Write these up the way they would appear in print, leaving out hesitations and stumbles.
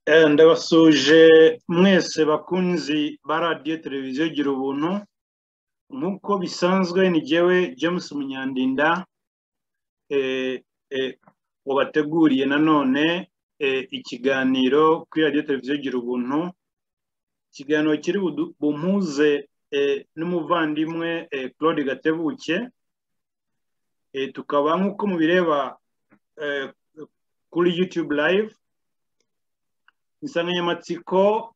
Ndabasuje mwese bakunzi ba radiyo televiziyo gira ubuntu nk'uko bisanzwe ni jyewe James Munyandinda wabateguriye nanone ikiganiro kuri radiyo televiziyo gira ubuntu. Ikiganiro kiri bumpuze n'umuvandimwe Claude Gatebuke, tukaba nk'uko mubireba kuri YouTube live. Insanganyamatsiko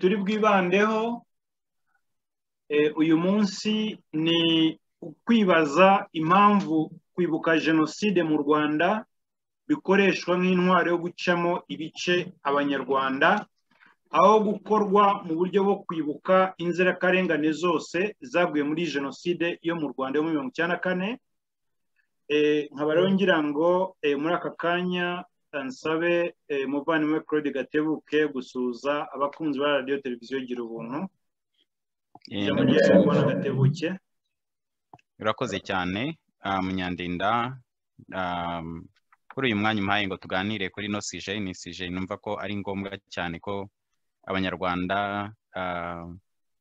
turi bwibandeho uyu munsi ni kwibaza impamvu kwibuka jenoside mu Rwanda bikoreshwa nk'intwaro yo gucamo ibice abanyarwanda, aho gukorwa mu buryo bwo kwibuka inzirakarengane zose zaguye muri jenoside yo mu Rwanda yo muri 1994. Nkaba rero ngira ngo muri aka kanya nsabe muvandimwe Claude Gatebuke gusuza abakunzi ba radiyo televiziyo gira ubuntu. Gatebuke, urakoze cyane Munyandinda kuri uyu mwanya umpaye ngo tuganire kuri no sije numva ko ari ngombwa cyane ko abanyarwanda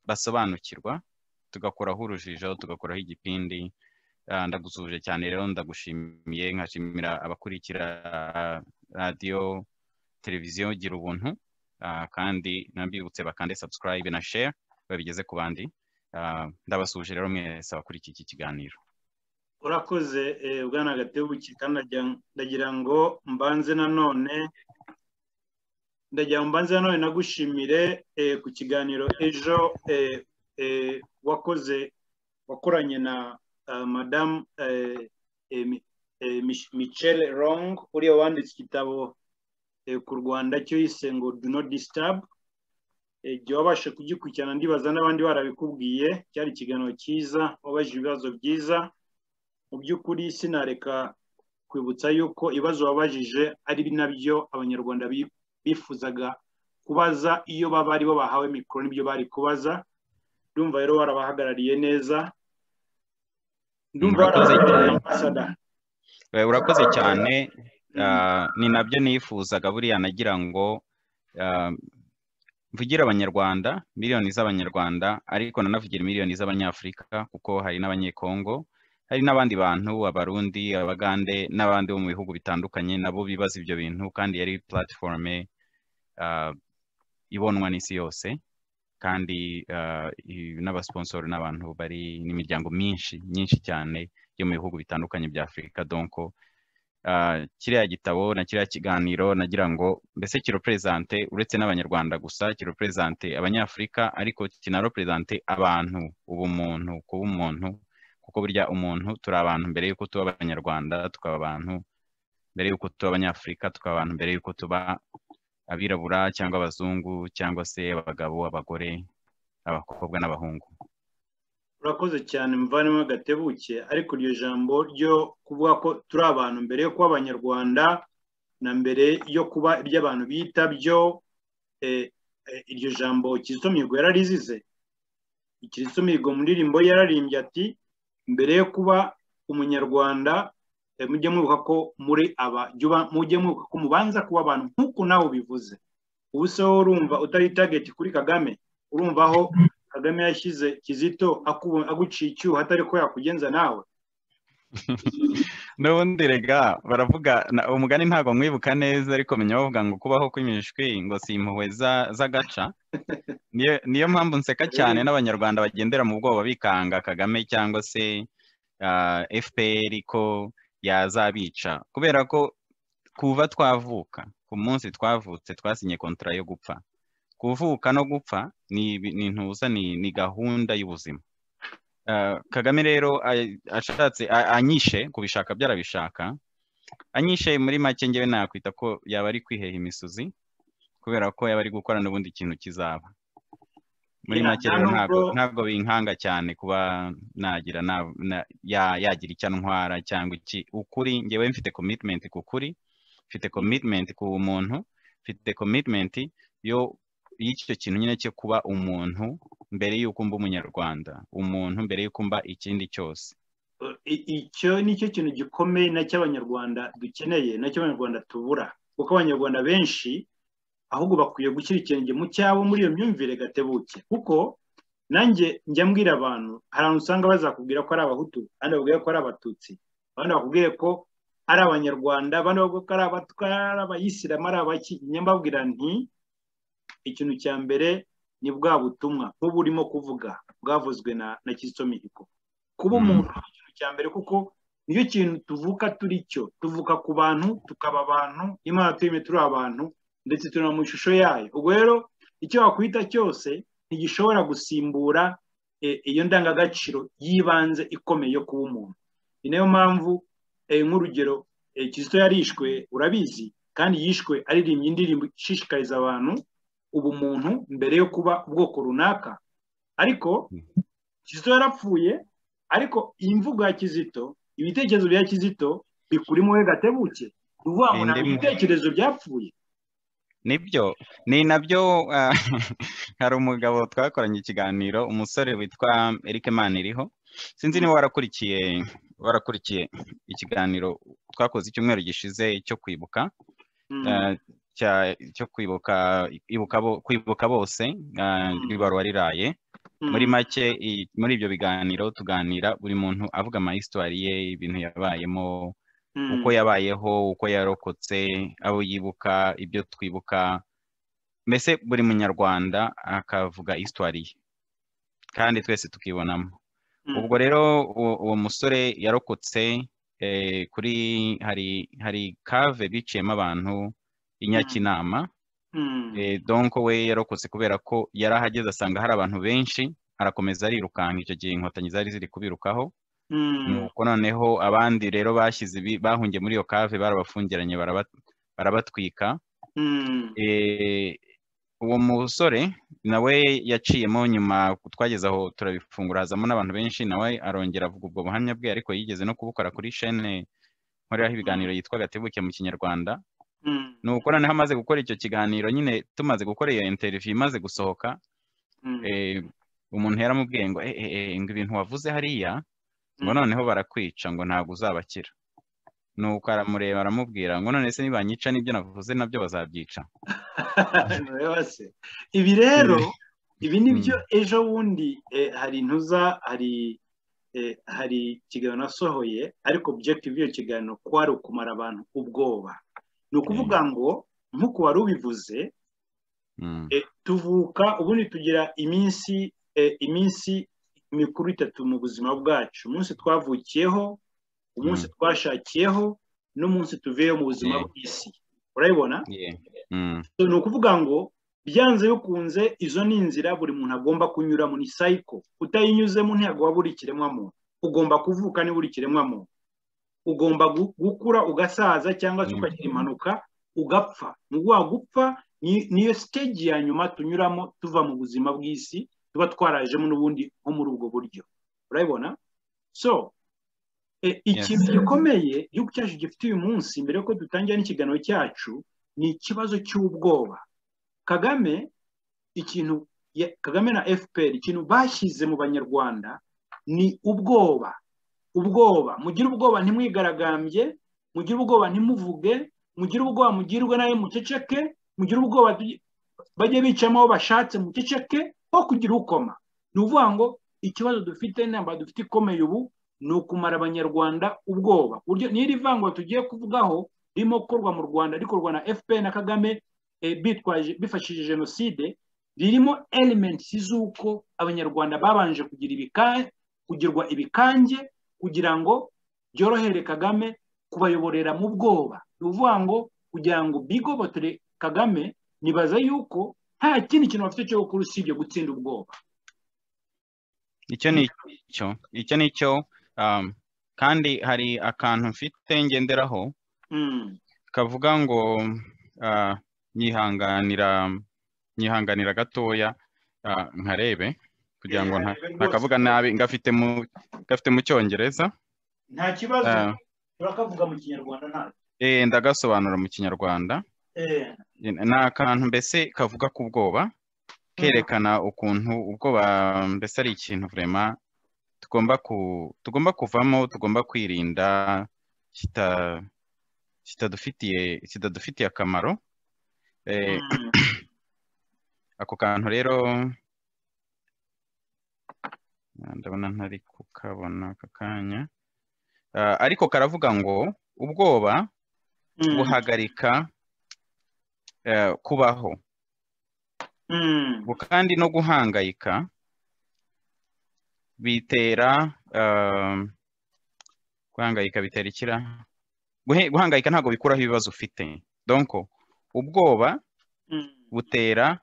basobanukirwa, tugakuraho urujijo, tugakuraho igipindi. Ndagusuje cyane rero, ndagushimiye, nkashimira abakurikira radiyo televiziyo gira ubuntu, kandi nambibutse bakande subscribe na share babigeze ku bandi. Ndabasuje rero mwese abakurikiye iki kiganiro. Urakoze bwana Gatebuke, kandi ndagira ngo mbanze nanone nagushimire ku kiganiro ejo wakoranye na Madame Michelle Rong, uriya wanditse igitabo ku Rwanda cyo yise ngo Do Not Disturb. Igihe wabashe kugikurikirana, ndibaza n'abandi barabikubwiye, cyari ikiganiro cyiza, wabajije ibibazo byiza. Mu by'ukuri sinareka kwibutsa yuko ibibazo wabajije ari nabyo abanyarwanda bifuzaga kubaza iyo baba ari bo bahawe mikoro, nibyo bari kubaza. Ndumva rero warabahagarariye neza. Urakoze cyane. Ni nabyo nifuzaga buriya, nagira ngo mvugira abanyarwanda, miliyoni z'abanyarwanda, ariko nanavugira miliyoni z'abanyafurika, kuko hari n'abanyekongo, hari n'abandi bantu, abarundi, abagande n'abandi bo mu bihugu bitandukanye nabo bibaza ibyo bintu, kandi yari platforme ibonwa n'isi yose, kandi n'abasponsor n'abantu bari n'imiryango myinshi cyane yo mu bihugu bitandukanye bya Afurika. Donc kiriya gitabo na kiriya kiganiro nagira ngo mbese kirepresente uretse n'abanyarwanda gusa, kirepresente abanyafurika, ariko kinarepresente abantu, ubumuntu, kuba umuntu, kuko burya umuntu turi abantu mbere yuko tuba abanyarwanda, tukaba abantu mbere yuko tuba abanyafurika, tukaba abantu mbere yuko tuba abirabura cyangwa abazungu, cyangwa se abagabo, abagore, abakobwa n'abahungu. Urakoze cyane muvandimwe Gatebuke, ariko iryo jambo ryo kuvuga ko turi abantu mbere yo kuba abanyarwanda na mbere yo kuba iby'abantu bita byo, iryo jambo Kizito Mihigo yararizize. Kizito Mihigo mu ndirimbo yararimbye ati, mbere yo kuba umunyarwanda mujye mwibuka ko muri mujye mwibuka ko mubanza kuba abantu, nk'uko nawe ubivuze. Ubu se wowe urumva utari target kuri Kagame? Urumva aho Kagame yashyize Kizito aguciye icyuho atari ko yakugenza nawe? N'ubundi rega baravuga umugani ntago mwibuka neza, ariko menya bavuga ngo kubaho kw'imishwi ngo si impuhwe z'agaca. Niyo mpamvu nseka cyane n'abanyarwanda bagendera mu bwoba bikanga Kagame cyangwa se FPR ko yazabica, kubera ko kuva twavuka, ku munsi twavutse twasinye kontra yo gupfa. Kuvuka no gupfa ni gahunda y'ubuzima. Kagame rero ashatse anyishe kubishaka byarabishaka, anyishe muri make ngewe nakwita ko yaba ari kwiheha imisozi, kubera ko yaba ari gukora n'ubundi kintu kizaba. Muri make rero ntabwo binkanga cyane kuba nagira yagira icyo ntwara cyangwa iki. Ukuri ngewe mfite commitment ku kuri, mfite commitment ku muntu, mfite commitment y'icyo kintu nyine cyo kuba umuntu mbere y'uko mba umunyarwanda, umuntu mbere y'uko mba ikindi cyose. Icyo nicyo kintu gikomeye nacyo abanyarwanda dukeneye, nacyo abanyarwanda tubura, kuko abanyarwanda benshi ahubwo bakwiye gushyira ikirenge mu cyabo muri iyo myumvire Gatebuke, kuko nanjye njya mbwira abantu, hari abantu usanga bazakubwira ko ari abahutu, abandi bakubwira ko ari abatutsi, abandi bakubwira ko ari abanyarwanda, abandi bakubwira ko ari abatwa, ari abayisilamu, ari abaki. Nyambabwira nti ikintu cya mbere ni bwa butumwa nk'ubu urimo kuvuga bwavuzwe na Kizito Mihigo, kuba umuntu ikintu cya mbere, kuko niyo kintu tuvuka turi cyo, tuvuka ku bantu tukaba abantu, Imana tuyime turi abantu ndetse turi mu ishusho yayo. Ubwo rero icyo wakwita cyose ntigishobora gusimbura iyo ndangagaciro y'ibanze ikomeye yo kuba umuntu. Ni nayo mpamvu nk'urugero Kizito yarishwe, urabizi, kandi yishwe aririmbye indirimbo ishishikariza abantu ubumuntu mbere yo kuba ubwoko runaka. Ariko Kizito yarapfuye, ariko iyi mvugo ya Kizito, ibitekerezo bya Kizito bikuri muri Gatebuke, uvuga ngo nta bitekerezo byapfuye. Nibyo, ni nabyo. Hari umugabo twakoranye ikiganiro, umusore witwa Eric Maniriho, sinzi niba warakurikiye ikiganiro twakoze icyumweru gishize cyo kwibuka, cyo kwibuka bose, ribarwa riraye. Muri make muri ibyo biganiro tuganira buri muntu avuga amahistwari ye, ibintu yabayemo, uko yabayeho, uko yarokotse, abo yibuka, ibyo twibuka, mbese buri munyarwanda akavuga histoire ye kandi twese tukibonamo. Ubwo rero uwo musore yarokotse kuri hari cave biciyemo abantu i Nyakinama. Donc we yarokotse kubera ko yarahageze asanga hari abantu benshi, arakomeza arirukanka. Icyo gihe inkotanyi zari ziri kubirukaho, nuko noneho abandi rero bahungiye muri iyo cave, barabafungiranye barabatwika. Uwo musore nawe yaciyemo nyuma, twageze aho turabifungura, hazamo n'abantu benshi, nawe arongera avuga ubwo buhamya bwe, ariko yigeze no kubukora kuri chaîne nkoreraho ibiganiro yitwa Gatebuke mu Kinyarwanda. Nuko noneho amaze gukora icyo kiganiro, nyine tumaze gukora iyo interview imaze gusohoka, umuntu yaramubwiye ngo ngo ibintu wavuze hariya ngo noneho barakwica, ngo ntabwo uzabakira. Nuko aramureba aramubwira ngo none se nibanyica n'ibyo navuze nabyo bazabyica. Ibi rero ibi nibyo ejo bundi hari ikiganiro nasohoye, ariko objective y'iyo kiganiro kwari ukumara abantu ubwoba. Ni ukuvuga ngo nk'uko wari ubivuze, tuvuka ubundi tugira iminsi mikuru 3 mu buzima bwacu: umunsi twavukiyeho, umunsi twashakiyeho, n'umunsi tuveyo mu buzima bw'isi. Urabibona? Ni ukuvuga ngo byanze bikunze izo ni inzira buri muntu agomba kunyuramo, ni cycle. Utayinyuzemo ntabwo waba uri ikiremwamuntu. Ugomba kuvuka niba uri ikiremwamuntu, ugomba gukura ugasaza, cyangwa se ukagira impanuka ugapfa. Nubwo wagupfa niyo stage ya nyuma tunyuramo tuva mu buzima bw'isi, tuba twarajemo n'ubundi nko muri ubwo buryo. Urabibona? So ikintu gikomeye igihugu cyacu gifite uyu munsi, mbere yuko dutangira n'ikiganiro cyacu, ni ikibazo cy'ubwoba. Kagame na FPR ikintu bashyize mu banyarwanda ni ubwoba. Mugire ubwoba ntimwigaragambye, mugire ubwoba ntimuvuge, mugire ubwoba mugirwe nawe muceceke, mugire ubwoba bajye bicamo aho bashatse muceceke, aho kugira ukoma. Ni ukuvuga ngo ikibazo dufite, namba dufite ikomeye ubu, ni ukumara abanyarwanda ubwoba. N'iri vangura tugiye kuvugaho ririmo gukorwa mu Rwanda, rikorwa na FPR na Kagame bifashishije jenoside, ririmo elements z'uko abanyarwanda babanje kugirwa ibikange kugira ngo byorohere Kagame kubayoborera mu bwoba. Ni ukuvuga ngo kugira ngo bigobotore Kagame, nibaza yuko nta kindi kintu bafite cyo gukora usibye gutsinda ubwoba. Icyo ni cyo kandi hari akantu mfite ngenderaho kavuga ngo nyihanganira gatoya nkarebe kugira ngo ntakavuga nabi, ngafite mu Cyongereza. Nta kibazo, turakavuga mu Kinyarwanda nta. Ndagasobanura mu Kinyarwanda. Ni akantu mbese kavuga ku bwoba, kerekana ukuntu ubwoba mbese ari ikintu vraiment tugomba kuvamo, tugomba kwirinda, kitadufitiye akamaro. ako kantu rero ndabona ntari kukabona aka kanya, ariko karavuga ngo ubwoba buhagarika kubaho, kandi no guhangayika bitera guhangayika bitera ikira, guhangayika ntabwo bikuraho ibibazo ufite. Donc ubwoba butera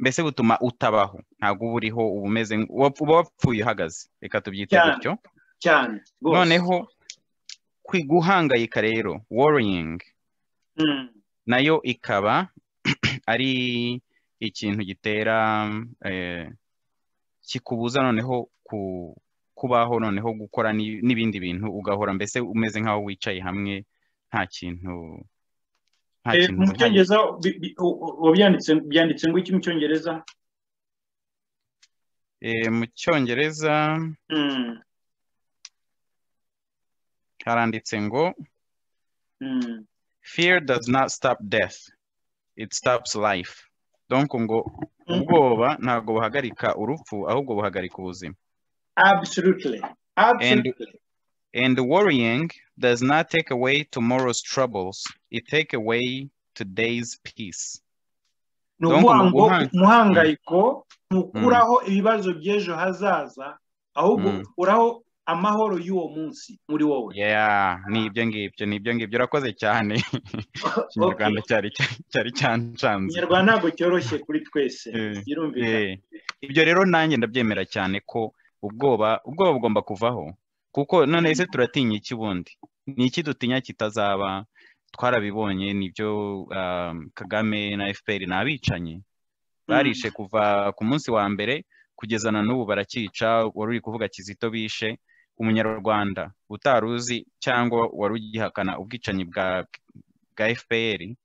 mbese butuma utabaho, ntabwo uba uriho, uba umeze uba wapfuye uhagaze, reka tubyite gutyo cyane. Noneho guhangayika rero, worrying, nayo ikaba ari ikintu gitera kikubuza noneho kubaho, noneho gukora n'ibindi bintu, ugahora mbese umeze nk'aho wicaye hamwe nta kintu. Mu cyongereza byanditse ngo iki mu cyongereza? Mu cyongereza haranditse ngo fear does not stop death, it stops life. Donc ngo ubwoba ntabwo buhagarika urupfu, ahubwo buhagarika ubuzima. Absolutely. And worrying does not take away tomorrow's troubles, it take away today's peace. Umuhangayiko ntukuraho ibibazo by'ejo hazaza, ahubwo uraho amahoro y'uwo munsi muri wowe. Ni ibyo ngibyo urakoze cyane. Ikinyarwanda cyari cyancanze. Ikinyarwanda ntabwo cyoroshye kuri twese, birumvikana. Ibyo rero nanjye ndabyemera cyane ko ubwoba bugomba kuvaho, kuko none ese turatinya iki bundi? Ni iki dutinya kitazaba? Twarabibonye, nibyo Kagame na FPR n'abicanyi barishe kuva ku munsi wa mbere kugeza na n'ubu barakica. Wari uri kuvuga Kizito bishe umunyarwanda utaruzi cyangwa wari ugihakana ubwicanyi bwa FPR,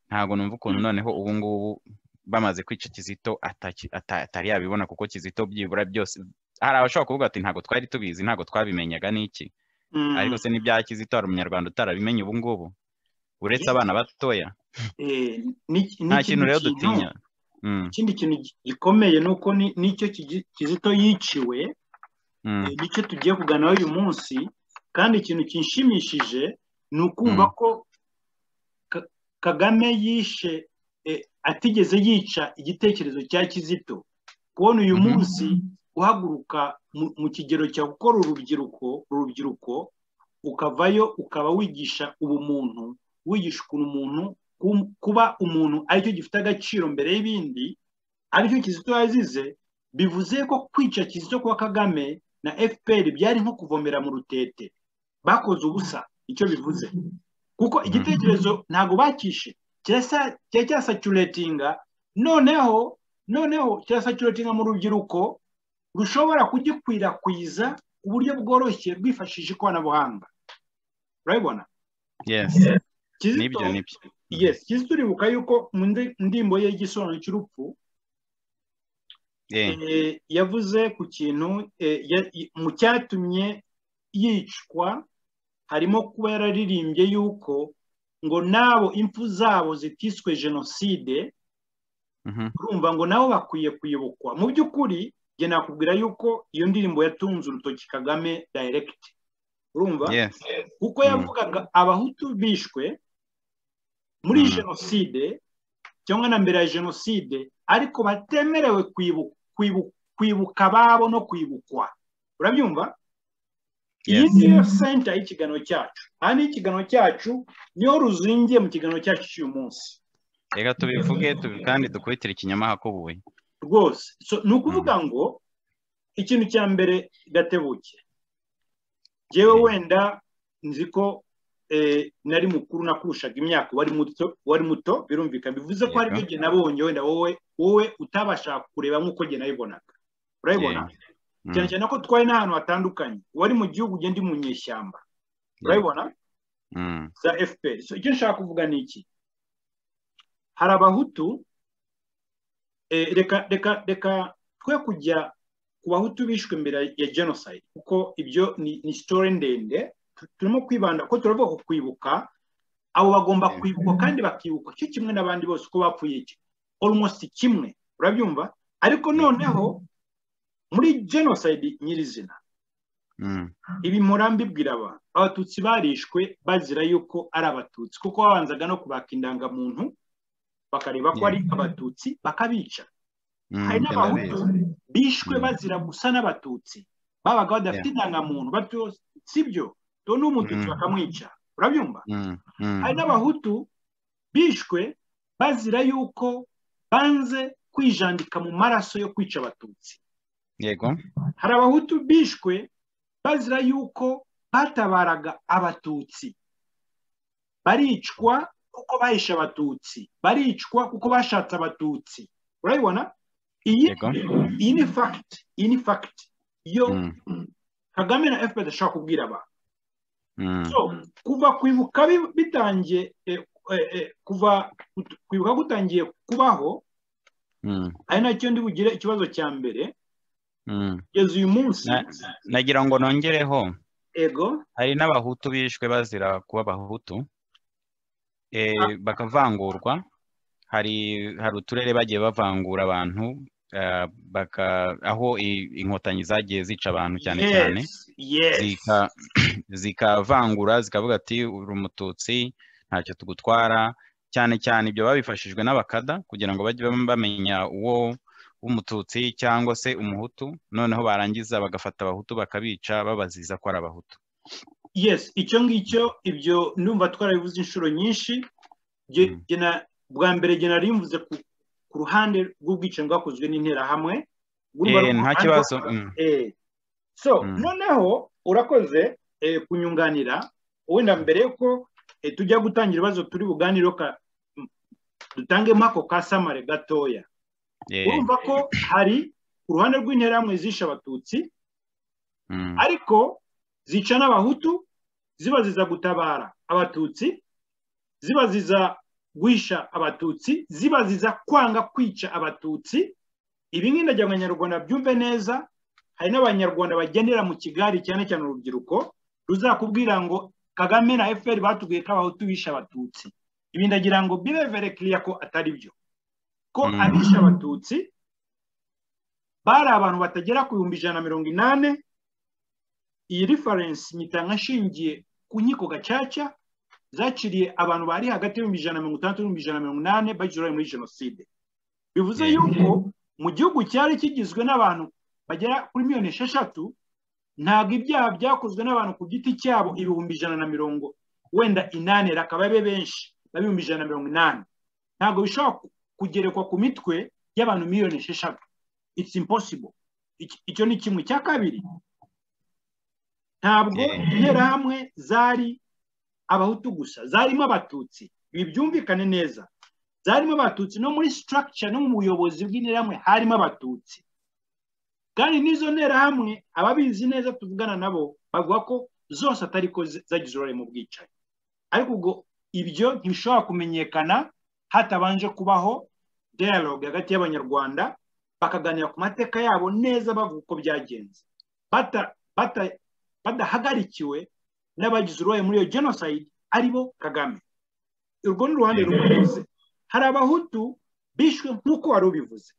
ntabwo numva ukuntu noneho ubu ngubu bamaze kwica Kizito atari yabibona, kuko Kizito byibura byose hari abashobora kuvuga ati ntabwo twari tubizi, ntabwo twabimenyaga n'iki, ariko se n'ibya Kizito hari umunyarwanda utarabimenye ubu ngubu uretse abana batoya? Nta kintu rero dutinya. Ikindi kintu gikomeye ni uko n'icyo Kizito yiciwe nicyo tugiye kuganiraho uyu munsi, kandi ikintu kinshimishije ni ukumva ko Kagame yishe atigeze yica igitekerezo cya Kizito. Kubona uyu munsi uhaguruka mu kigero cya gukora urubyiruko ukavayo ukaba wigisha ubumuntu, wigisha ukuntu umuntu kuba umuntu aricyo gifite agaciro mbere y'ibindi, aricyo Kizito yazize. Bivuze ko kwica Kizito kwa Kagame na FPR byari nko kuvomera mu rutete, bakoze ubusa. Icyo bivuze kuko igitekerezo ntago bakishe, cyasaturatinga, noneho cyasaturatinga mu rubyiruko rushobora kugikwirakwiza uburyo bworoshye rwifashishije ikoranabuhanga. Urabibona? Nibyo. Kizito uribuka yuko mu ndimbo ye y'igisobanuro cy'urupfu yavuze ku kintu mu cyatumye yicwa harimo kuba yararirimbye yuko ngo nabo impfu zabo zitiswe jenoside, urumva ngo nabo bakwiye kuyibukwa. Mu by'ukuri njye nakubwira yuko iyo ndirimbo yatunze urutoki Kagame direct, urumva? Kuko yavugaga abahutu bishwe muri jenoside cyangwa na mbere ya jenoside, ariko batemerewe kwibuka ababo no kwibukwa. Urabyumva? Iyi niyo center y'ikiganiro cyacu. Aha ni ikiganiro cyacu, niyo ruzingiye mu kiganiro cyacu cy'uyu munsi. Reka tubivuge kandi dukubitire ikinyama hakubuye rwose. Ni ukuvuga ngo ikintu cya mbere Gatebuke, jewe wenda nzi ko nari mukuru nakurushaga imyaka, wari muto, birumvikana. Bivuze ko hari ibyo nabonye wenda wowe utabashaka kureba nk'uko njye nabibonaga. Urabibona? Cyane cyane ko twari n'ahantu hatandukanye, wari mu gihugu ugenda mu nyeshyamba. Urabibona? Za FPR. Icyo nshaka kuvuga ni iki? Hari abahutu, reka twe kujya ku bahutu bishwe mbere ya genocide, kuko ibyo ni story ndende. Turimo kwibanda ko turavuga ku kwibuka abo bagomba kwibukwa kandi bakibukwa cyo kimwe n'abandi bose uko bapfuye almost kimwe, urabyumva. Ariko noneho muri genocide nyirizina, ibi murambibwira abantu, abatutsi barishwe bazira yuko ari abatutsi, kuko babanzaga no kubaka indangamuntu bakareba ko ari abatutsi bakabica. Hari n'abahutu bishwe bazira gusa n'abatutsi, babaga badafite indangamuntu, sibyo, to n'umututsi bakamwica, urabyumva. Hari n'abahutu bishwe bazira yuko banze kwijandika mu maraso yo kwica abatutsi. Yego. Hari abahutu bishwe bazira yuko batabaraga abatutsi, baricwa kuko bahishe abatutsi, baricwa kuko bashatse abatutsi, urabibona. Iyi ni fact, yo Kagame na FPR ashaka kubwira abantu. So kuva kwibuka bitangiye, kuva kwibuka gutangiye kubaho, ari nacyo ndi bugire ikibazo cya mbere. Kugeza uyu munsi nagira ngo nongereho, ego, hari n'abahutu bishwe bazira kuba abahutu, bakavangurwa. Hari uturere bagiye bavangura abantu, aho inkotanyi zagiye zica abantu cyane cyane, zikavangura zikavuga ati uri umututsi ntacyo tugutwara, cyane cyane ibyo babifashijwe n'abakada kugira ngo bajye bamenya uwo w'umututsi cyangwa se umuhutu, noneho barangiza bagafata abahutu bakabica babaziza ko ari abahutu. Yes, icyo ngicyo, ibyo numva twarabivuze inshuro nyinshi. Bwa mbere gena rimvuze ku ruhande rw'ubwicanyi bwakozwe n'interahamwe, nta kibazo. So noneho urakoze kunyunganira. Wenda mbere yuko tujya gutangira ibibazo turi buganiro, dutangemo ako kasamare gatoya. Urumva ko hari uruhande rw'interahamwe zishe abatutsi, ariko zica n'abahutu, zibaziza gutabara abatutsi, zibaziza guhisha abatutsi, zibaziza kwanga kwica abatutsi. Ibi ngibi ndagira ngo abanyarwanda byumve neza. Hari n'abanyarwanda bagendera mu Kigali, cyane cyane urubyiruko, ruzakubwira ngo Kagame na FPR batubwiye ko abahutu bishe abatutsi. Ibi ndagira ngo bibe very clear ko atari byo, ko abishe abatutsi bari abantu batagera ku 180. Iyi reference nyitanga nshingiye ku nkiko gacaca zaciriye abantu bari hagati y'160 n'180 bagizwe muri jenoside. Bivuze yuko mu gihugu cyari kigizwe n'abantu bagera kuri 6,000,000, ntabwo ibyaha byakozwe n'abantu ku giti cyabo 180 wenda inane rakaba be benshi 180. Ntabwo bishobora kugerekwa ku mitwe y'abantu 6,000,000. It's impossible. Icyo ni kimwe. Cya kabiri, ntabwo interahamwe zari abahutu gusa, zarimo abatutsi. Ibi byumvikane neza, zarimo abatutsi no muri structure no mu buyobozi bw'interahamwe harimo abatutsi. Kandi n'izo nterahamwe ababizi neza tuvugana nabo bavuga ko zose atari ko zagize uruhare mu bwicanyi. Ariko ubwo ibyo ntibishobora kumenyekana hatabanje kubaho dialogue hagati y'abanyarwanda, bakaganira ku mateka yabo neza, bavuga uko byagenze, badahagarikiwe n'abagize uruhare muri iyo genocide aribo Kagame. Urwo ni uruhande rumwe. Hari abahutu bishwe nk'uko wari ubivuze,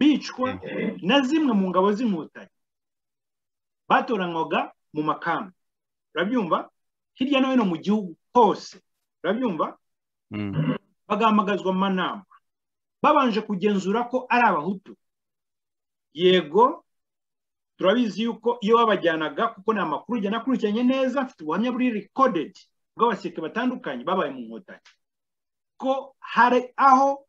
bicwa na zimwe mu ngabo z'inkotanyi, batoranywaga mu makambi, urabyumva, hirya no hino mu gihugu hose, urabyumva, bagahamagazwa mu manama, babanje kugenzura ko ari abahutu. Yego, turabizi yuko iyo babajyanaga, kuko ni amakuru ujya nakurikiranye neza, mfite ubuhamya buri recorded bw'abasirikare batandukanye babaye mu nkotanyi, ko hari aho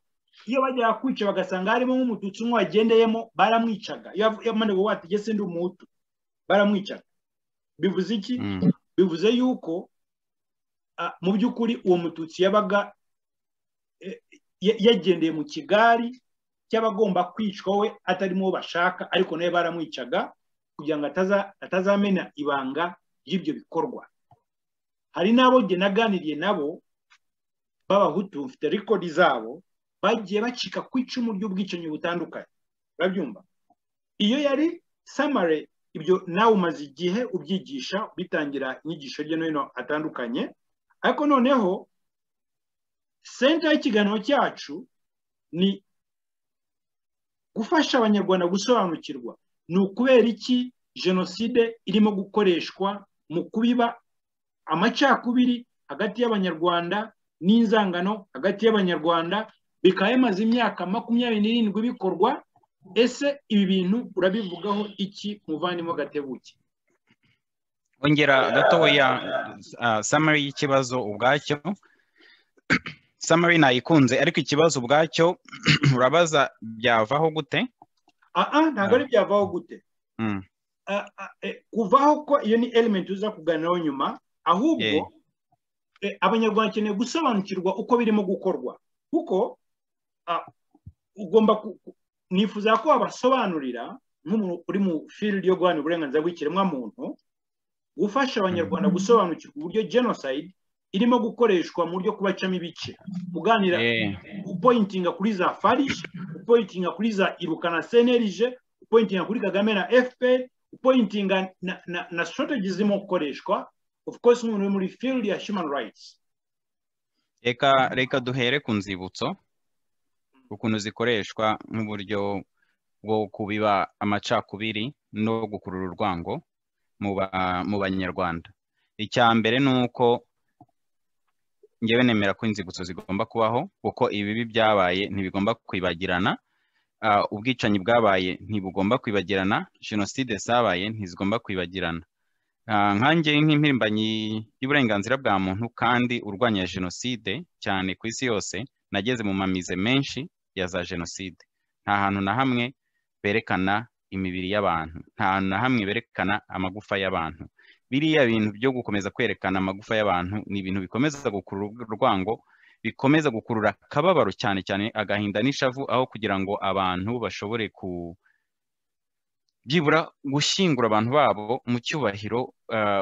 iyo bajya kwica bagasanga harimo nk'umututsi umwe wagendeyemo, baramwicaga. Iyo yamanego wategese ndi umuhutu, baramwicaga. Bivuze iki? Bivuze yuko mu by'ukuri uwo mututsi yabaga yagendeye mu Kigali cy'abagomba kwicwa we atarimo uwo bashaka, ariko nawe baramwicaga kugira ngo atazamena ibanga ry'ibyo bikorwa. Hari n'abo jye naganiriye nabo b'abahutu, mfite record zabo, bagiye bacika ku icumu ry'ubwicanyi butandukanye, urabyumva. Iyo yari summary, ibyo nawe umaze igihe ubyigisha, bitangira inyigisho hirya no hino atandukanye, ariko noneho senta y'ikiganiro cyacu ni gufasha abanyarwanda gusobanukirwa ni ukubera iki jenoside irimo gukoreshwa mu kubiba amacakubiri hagati y'abanyarwanda n'inzangano hagati y'abanyarwanda, bikaba bimaze imyaka 27 bikorwa. Ese ibi bintu urabivugaho iki muvandimwe Gatebuke? ongera gatoya summary y'ikibazo ubwacyo. Summary nayikunze, ariko ikibazo ubwacyo urabaza byavaho gute? Ntabwo ari byavaho gute. Kuvaho ko iyo ni element uza kuganiraho nyuma, ahubwo abanyarwanda bakeneye gusobanukirwa uko birimo gukorwa, kuko ugomba nifuza ko abasobanurira nk'umuntu uri mu field yo guharanira uburenganzira bw'ikiremwamuntu, gufasha abanyarwanda gusobanukirwa uburyo genocide irimo gukoreshwa mu buryo kubacamo ibice, kuganira upointinga kuri za FARG, upointinga kuri za Ibuka na CNLG, upointinga kuri Kagame na FPR, upointinga na strategies zirimo gukoreshwa, of course nk'umuntu uri muri field ya human rights. Reka duhere ku nzibutso ukuntu zikoreshwa nk'uburyo bwo kubiba amacakubiri no gukurura urwango mu banyarwanda. Icya mbere ni uko ngewe nemera ko inzibutso zigomba kubaho, kuko ibibi byabaye ntibigomba kwibagirana, ubwicanyi bwabaye ntibugomba kwibagirana, jenoside zabaye ntizigomba kwibagirana. Nkanjye nk'impirimbanyi y'uburenganzira bwa muntu kandi urwanya jenoside cyane ku isi yose, nageze mu mamize menshi ya za jenoside. Nta hantu na hamwe berekana imibiri y'abantu, nta hantu na hamwe berekana amagufa y'abantu. Biriya bintu byo gukomeza kwerekana amagufa y'abantu ni ibintu bikomeza gukurura urwango, bikomeza gukurura akababaro cyane cyane agahinda n'ishavu, aho kugira ngo abantu bashobore byibura gushyingura abantu babo mu cyubahiro,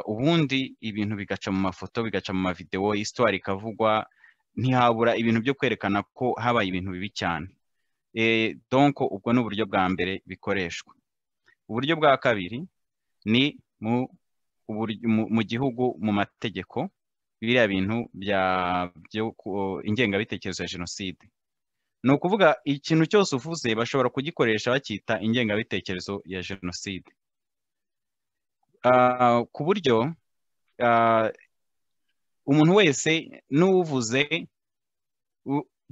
ubundi ibintu bigaca mu mafoto, bigaca mu mavideo, histoire ikavugwa, ntihabura ibintu byo kwerekana ko habaye ibintu bibi cyane. Donc ubwo ni uburyo bwa mbere bikoreshwa. Uburyo bwa kabiri ni mu gihugu mu mategeko, biriya bintu ingengabitekerezo ya jenoside. Ni ukuvuga ikintu cyose uvuze bashobora kugikoresha bakita ingengabitekerezo ya jenoside, ku buryo umuntu wese n'uvuze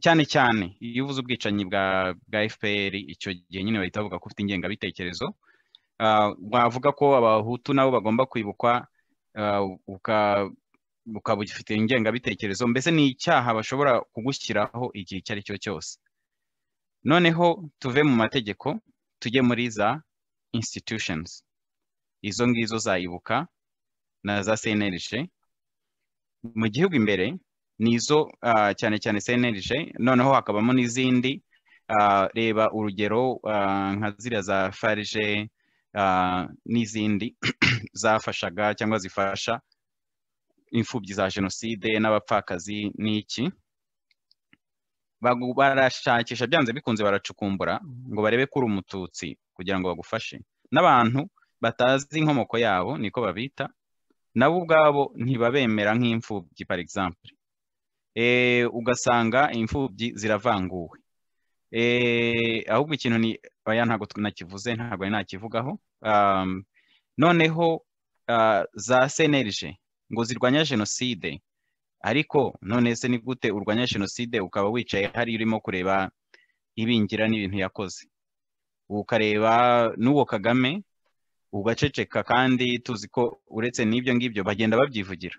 cyane cyane iyo uvuze ubwicanyi bwa FPR, icyo gihe nyine bahita bavuga ko ufite ingengabitekerezo. Bavuga ko abahutu nabo bagomba kwibukwa, ukaba ugifite ingengabitekerezo, mbese ni icyaha bashobora kugushyiraho igihe icyo ari cyo cyose. Noneho tuve mu mategeko tujye muri za institutions, izo ngizo za Ibuka na za CNLG. Mu gihugu imbere nizo cyane cyane CNLG, noneho hakabamo n'izindi. Reba urugero nka ziriya za FARG n'izindi zafashaga cyangwa zifasha imfubyi za jenoside n'abapfakazi n'iki. Barashakisha byanze bikunze, baracukumbura ngo barebe ko uri umututsi kugira ngo bagufashe. N'abantu batazi inkomoko yabo niko babita, nabo ubwabo ntibabemera nk'imfubyi par exemple. Ugasanga imfubyi ziravanguwe. Ahubwo ikintu ni ntabwo nakivuze, ntabwo nakivugaho. Noneho za CNLG ngo zirwanya jenoside, ariko none se ni gute urwanya jenoside ukaba wicaye hari urimo kureba ibingira n'ibintu yakoze, ukareba n'uwo Kagame ugaceceka, kandi tuzi ko uretse n'ibyo ngibyo bagenda babyivugira.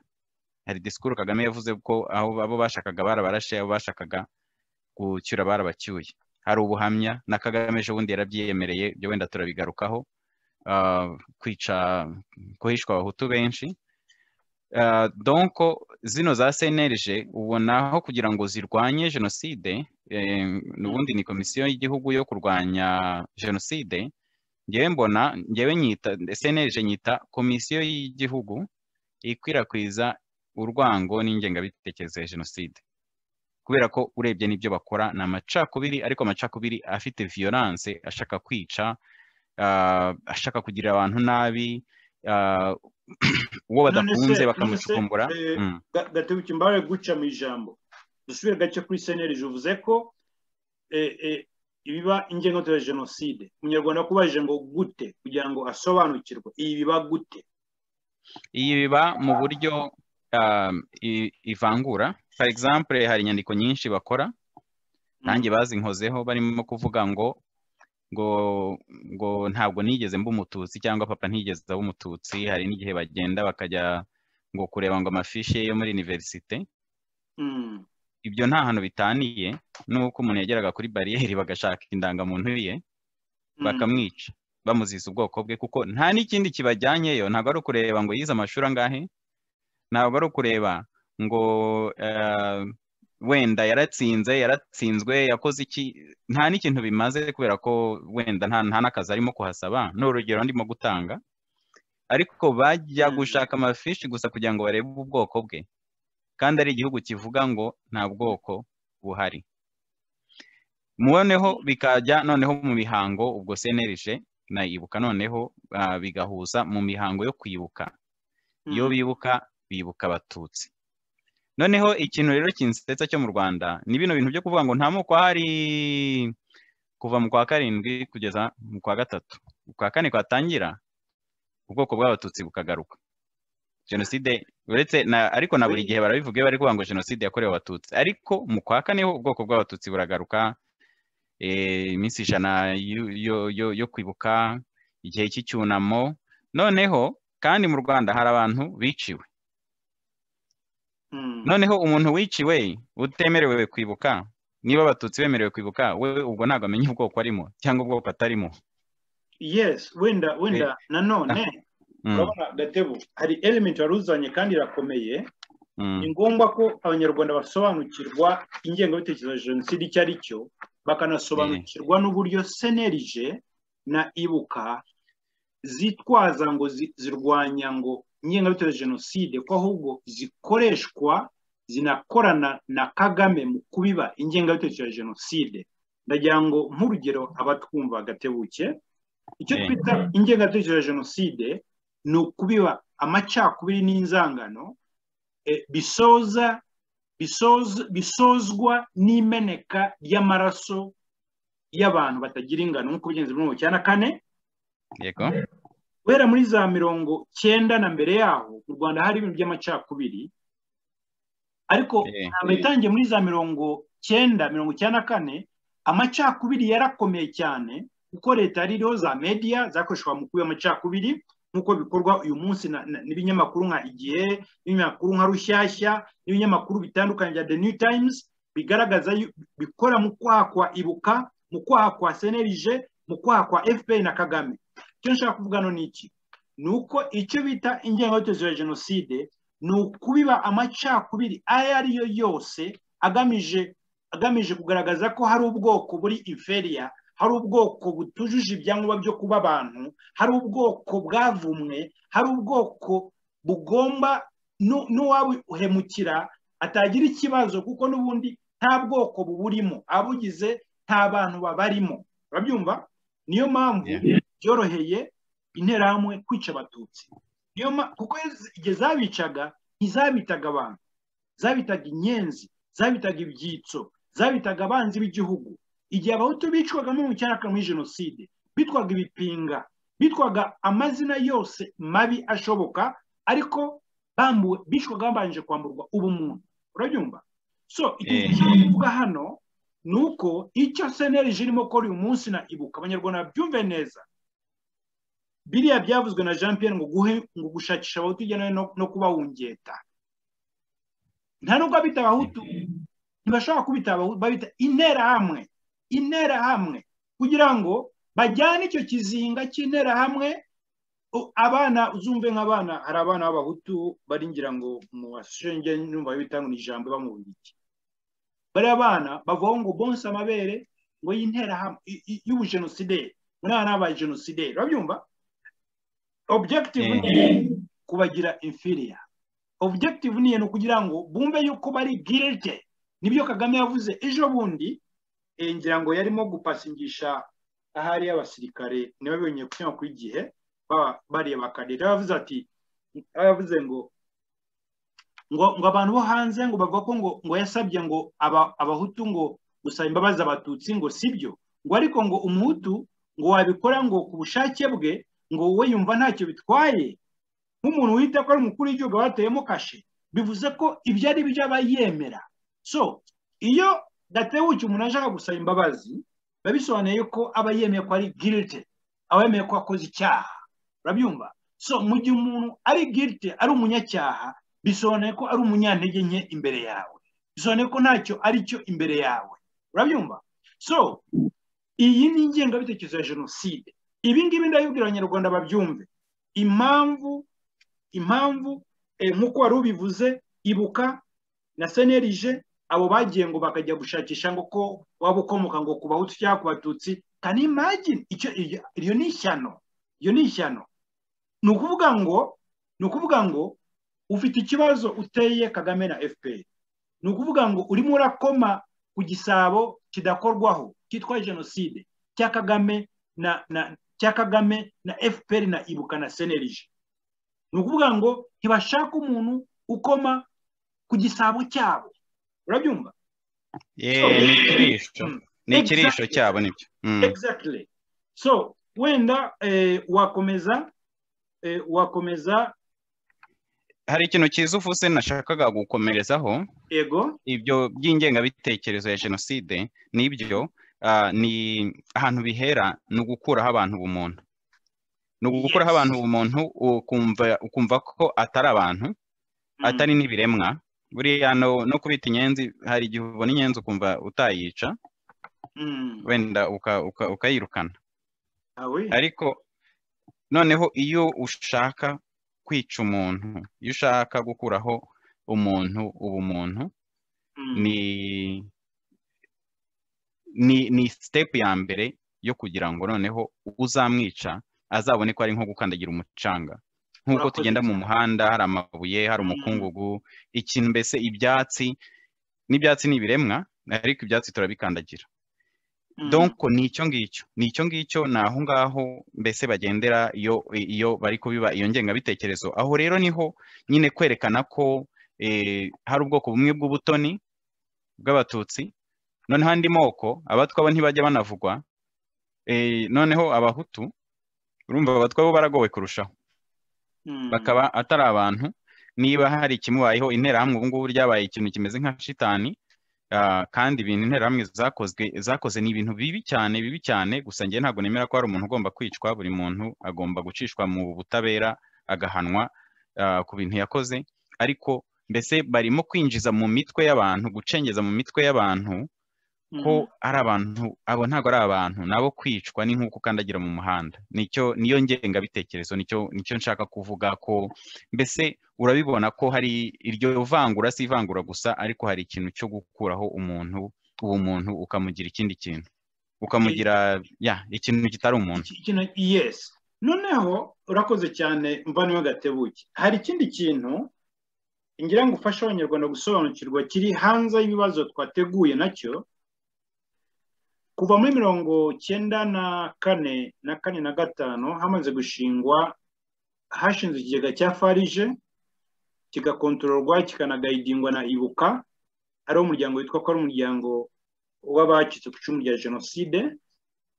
Hari disikuru Kagame yavuze ko abo bashakaga barabarashe, abo bashakaga gucyura barabacyuye. Hari ubuhamya na Kagame ejo bundi yarabyiyemereye, byo wenda turabigarukaho, kuhishwa abahutu benshi. Donc zino za CNLG ubonaho kugira ngo zirwanye jenoside, n'ubundi ni komisiyo y'igihugu yo kurwanya jenoside. Ngewe nyita CNLG, nyita komisiyo y'igihugu ikwirakwiza urwango n'ingengabitekerezo ya jenoside, kubera ko urebye n'ibyo bakora ni amacakubiri, ariko amacakubiri afite violence, ashaka kwica, ashaka kugira abantu nabi, uwo none badakunze se bakamucukumbura. Gatebuke mbare guca mu ijambo dusubire gake kuri CNLG uvuze ko ibiba ingengabitekerezo ya jenoside umunyarwanda kubajije ngo gute kugira ngo asobanukirwe iyi biba gute. Iyi biba mu buryo ivangura. For example, hari inyandiko nyinshi bakora nanjye bazinkozeho barimo kuvuga ngo ntabwo nigeze mba umututsi cyangwa papa ntigeze aba umututsi. Hari n'igihe bagenda bakajya ngo kureba ngo amafishi yo muri universite. Ibyo nta hantu bitaniye nuko umuntu yageraga kuri bariyeri bagashaka indangamuntu ye bakamwica bamuziza ubwoko bwe, kuko nta n'ikindi kibajyanyeyo. Ntabwo ari ukureba ngo yize amashuri angahe, ntabwo ari ukureba ngo wenda yaratsinzwe yakoze iki. Nta n'ikintu bimaze kubera ko wenda nta n'akazi arimo kuhasaba. Ni urugero ndimo gutanga, ariko bajya gushaka amafishi gusa kugira ngo barebe ubwoko bwe, kandi ari igihugu kivuga ngo nta bwoko buhari. Noneho bikajya noneho mu mihango, ubwo CNLG nayibuka noneho bigahuza mu mihango yo kwibuka. Iyo bibuka abatutsi. Noneho ikintu rero kinsetsa cyo mu Rwanda ni bino bintu byo kuvuga ngo nta moko ahari kuva mu kwa 7 kugeza mu kwa 3, kwa 4 kwatangira ubwoko bw'abatutsi bukagaruka. Jenoside uretse ariko na buri gihe barabivuga bari kuvuga ngo jenoside yakorewe abatutsi, ariko mu kwa 4 ho ubwoko bw'abatutsi buragaruka. Iminsi 100 yo kwibuka, igihe cy'icyunamo. Noneho kandi mu Rwanda hari abantu biciwe. Noneho umuntu wiciwe utemerewe kwibuka, niba abatutsi bemerewe kwibuka, we ubwo ntabwo amenya ubwoko arimo cyangwa ubwoko atarimo. Yes, wenda nanone urabona Gatebo hari element waruzanye kandi irakomeye. Ni ngombwa ko abanyarwanda basobanukirwa ingengabitekerezo ya jenoside icyo ari cyo, bakanasobanukirwa n'uburyo CNLG na Ibuka zitwaza ngo zirwanya ngo ingengabitekerezo ya jenoside, ko ahubwo zikoreshwa zinakorana na Kagame mu kubiba ingengabitekerezo ya jenoside. Ndagira ngo nk'urugero abatwumva Gatebuke, icyo twita ingengabitekerezo ya jenoside ni ukubiba amacakubiri n'inzangano bisozwa n'imeneka ry'amaraso y'abantu batagira ingano nk'uko bigenze muri 1994. Yego. Guhera muri za 90 na mbere yaho mu Rwanda hari ibintu by'amacakubiri, ariko abatangiye muri za 1994 amacakubiri yarakomeye cyane, kuko leta yariho za media zakoreshwa mu kubiba amacakubiri nk'uko bikorwa uyu munsi n'ibinyamakuru nka Igihe, n'ibinyamakuru nka Rushyashya, n'ibinyamakuru bitandukanye bya The New Times bigaragaza bikora mu kwaha kwa Ibuka, mu kwaha kwa CNLG, mu kwaha kwa FPR na Kagame. Icyo nshaka kuvuga no niki ni uko icyo bita ingengabitekerezo ya jenoside ni ukubiba amacakubiri ayo ariyo yose agamije kugaragaza ko hari ubwoko buri inferior, hari ubwoko butujuje ibyangombwa byo kuba abantu, hari ubwoko bwavumwe, hari ubwoko bugomba n'uwabuhemukira atagira ikibazo, kuko n'ubundi nta bwoko buburimo, abugize nta bantu babarimo. Urabyumva? Niyo mpamvu byoroheye interahamwe kwica abatutsi. Kuko igihe zabicaga ntizabitaga abantu, zabitaga inyenzi, zabitaga ibyitso, zabitaga abanzi b'igihugu. Igihe abahutu bicwaga mu cyaka muri jenoside bitwaga ibipinga, bitwaga amazina yose mabi ashoboka, ariko bicwaga babanje kwamburwa ubumuntu. Urabyumva? So icyo kuvuga hano nuko icyo CNLG irimo gukora uyu munsi na Ibuka, abanyarwanda byumve neza, biriya byavuzwe na Jean Pierre ngo gushakisha abahutu ijyana no kubawungeta. Nta nubwo abita abahutu, ntibashobora kubita abahutu, babita interahamwe kugira ngo bajyane icyo kizinga cy'interahamwe. Abana uzumve nk'abana, hari abana b'abahutu bari ngira ngo mu washenge numva bitanga ijambo bamubiki, bari abana bavuga ngo bonse amabere ngo y'interahamwe y'ubujenosideri, mwana aba genosideri. Urabyumva? Objective ni kubagira inferior, objective ni kugira ngo bumve yuko bari guilty. Nibyo Kagame yavuze ejo bundi, ngira ngo yarimo gupasingisha ahari abasirikare, niba bibonye kunywa ku Igihe bariye bakadera, yavuze ati yavuze ngo abantu bo hanze ngo bavuga ko ngo yasabye ngo abahutu ngo gusaba imbabazi abatutsi ngo sibyo, ngo ariko ngo umuhutu ngo wabikora ngo ku bushake bwe ngo we yumva ntacyo bitwaye, nk'umuntu wita ko ari umukuru w'igihugu bateyemo kashe, bivuze ko ibyo ari byo aba yemera. So iyo Gatebuke umuntu ashaka gusaba imbabazi biba bisobanuye ko aba yemeye ko ari guilty, aba yemeye ko akoze icyaha, urabyumva? So mu gihe umuntu ari guilty, ari umunyacyaha, bisobanuye ko ari umunyantege nke imbere yawe, bisobanuye ko ntacyo ari cyo imbere yawe, urabyumva? So iyi ni ingengabitekerezo ya jenoside. Ibi ngibi ndabibwira abanyarwanda babyumve. Impamvu nk'uko wari ubivuze, Ibuka na Senerije abo bagiye ngo bakajya gushakisha ngo ko waba ukomoka ngo ku bahutu cyangwa ku batutsi, can you imagine? Iyo ni ishyano, ni ukuvuga ngo ufite ikibazo uteye Kagame na FPR, ni ukuvuga ngo urimo urakoma ku gisabo kidakorwaho cyitwa jenoside cya Kagame na FPR na Ibuka na Senerije. Ni ukuvuga ngo ntibashaka umuntu ukoma ku gisabo cyabo, urabyumva? Ni ikirisho cyabo nibyo. Exactly. So wenda wakomeza hari ikintu cyiza ufuse nashakaga gukomerezaho. Yego. Ibyo by'ingengabitekerezo ya jenoside nibyo ni ahantu bihera, ni ugukuraho abantu ubumuntu, ni ugukuraho abantu ubumuntu, ukumva ko atari abantu, atari n'ibiremwa. Buriya no kubita inyenzi, hari igihe ubona inyenzi ukumva utayica, wenda ukayirukana. Ariko noneho iyo ushaka kwica umuntu, iyo ushaka gukuraho umuntu ubumuntu, ni step ya mbere yo kugira ngo noneho uzamwica azabone ko ari nko gukandagira umucanga. Nk'uko tugenda mu muhanda, hari amabuye, hari umukungugu, ikintu mbese ibyatsi ni ibiremwa, ariko ibyatsi turabikandagira. Donc ni icyo ngicyo ni aho ngaho mbese bagendera iyo bari kubiba iyo ngengabitekerezo. Aho rero niho nyine kwerekana ko hari ubwoko bumwe bw'ubutoni bw'abatutsi, noneho andi moko abatwa bo ntibajya banavugwa, noneho abahutu urumva abatwa bo baragowe kurushaho, bakaba atari abantu. Niba hari ikimubayeho, interahamwe ubu ngubu ryabaye ikintu kimeze nka shitani, kandi ibintu interahamwe zakoze ni ibintu bibi cyane. Gusa njye ntabwo nemera ko hari umuntu ugomba kwicwa, buri muntu agomba gucishwa mu butabera agahanwa ku bintu yakoze. Ariko mbese barimo kwinjiza mu mitwe y'abantu, gucengeza mu mitwe y'abantu ko ari abantu, abo ntabwo ari abantu, nabo kwicwa ni nk'uko ukandagira mu muhanda. Niyo ngengabitekerezo, nicyo nshaka kuvuga, ko mbese urabibona ko hari iryo vangura, si ivangura gusa, ariko hari ikintu cyo gukuraho ubumuntu ukamugira ikindi kintu, ukamugira ikintu kitari umuntu. Yes. Noneho urakoze cyane mvaniwe Gatebuke. Hari ikindi kintu ngira ngo ufashe abanyarwanda gusobanukirwa kiri hanze y'ibibazo twateguye nacyo. Kuva muri 1994 na 1995 hamaze gushingwa, hashinzwe ikigega cya Farije, kigakontororwa kikanagayidingwa na Ibuka, ari umuryango witwa ko ari umuryango w'abacitse ku icumu rya jenoside,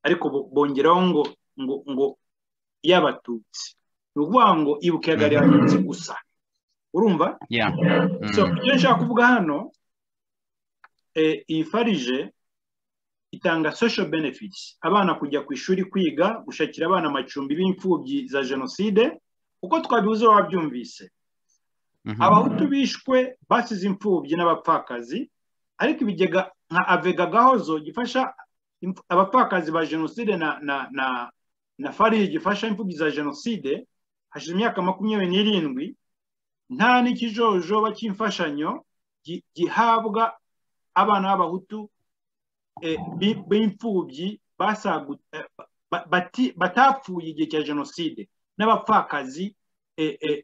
ariko bongeraho ngo y'abatutsi. Ni ukuvuga ngo Ibuka yagarira abatutsi gusa, urumva? So icyo nshaka kuvuga hano, iyi Farije itanga social benefits, abana kujya ku ishuri kwiga, gushakira abana amacumbi b'imfubyi za jenoside. Uko twabivuze wabyumvise, abahutu bishwe basize imfubyi n'abapfakazi, ariko ibigega nka Avega Gahozo gifasha abapfakazi ba jenoside na Farije gifasha imfubyi za jenoside, hashize imyaka 27 nta n'ikijojoba cy'imfashanyo gihabwa abana b'abahutu b'imfubyi batapfuye igihe cya jenoside n'abapfakazi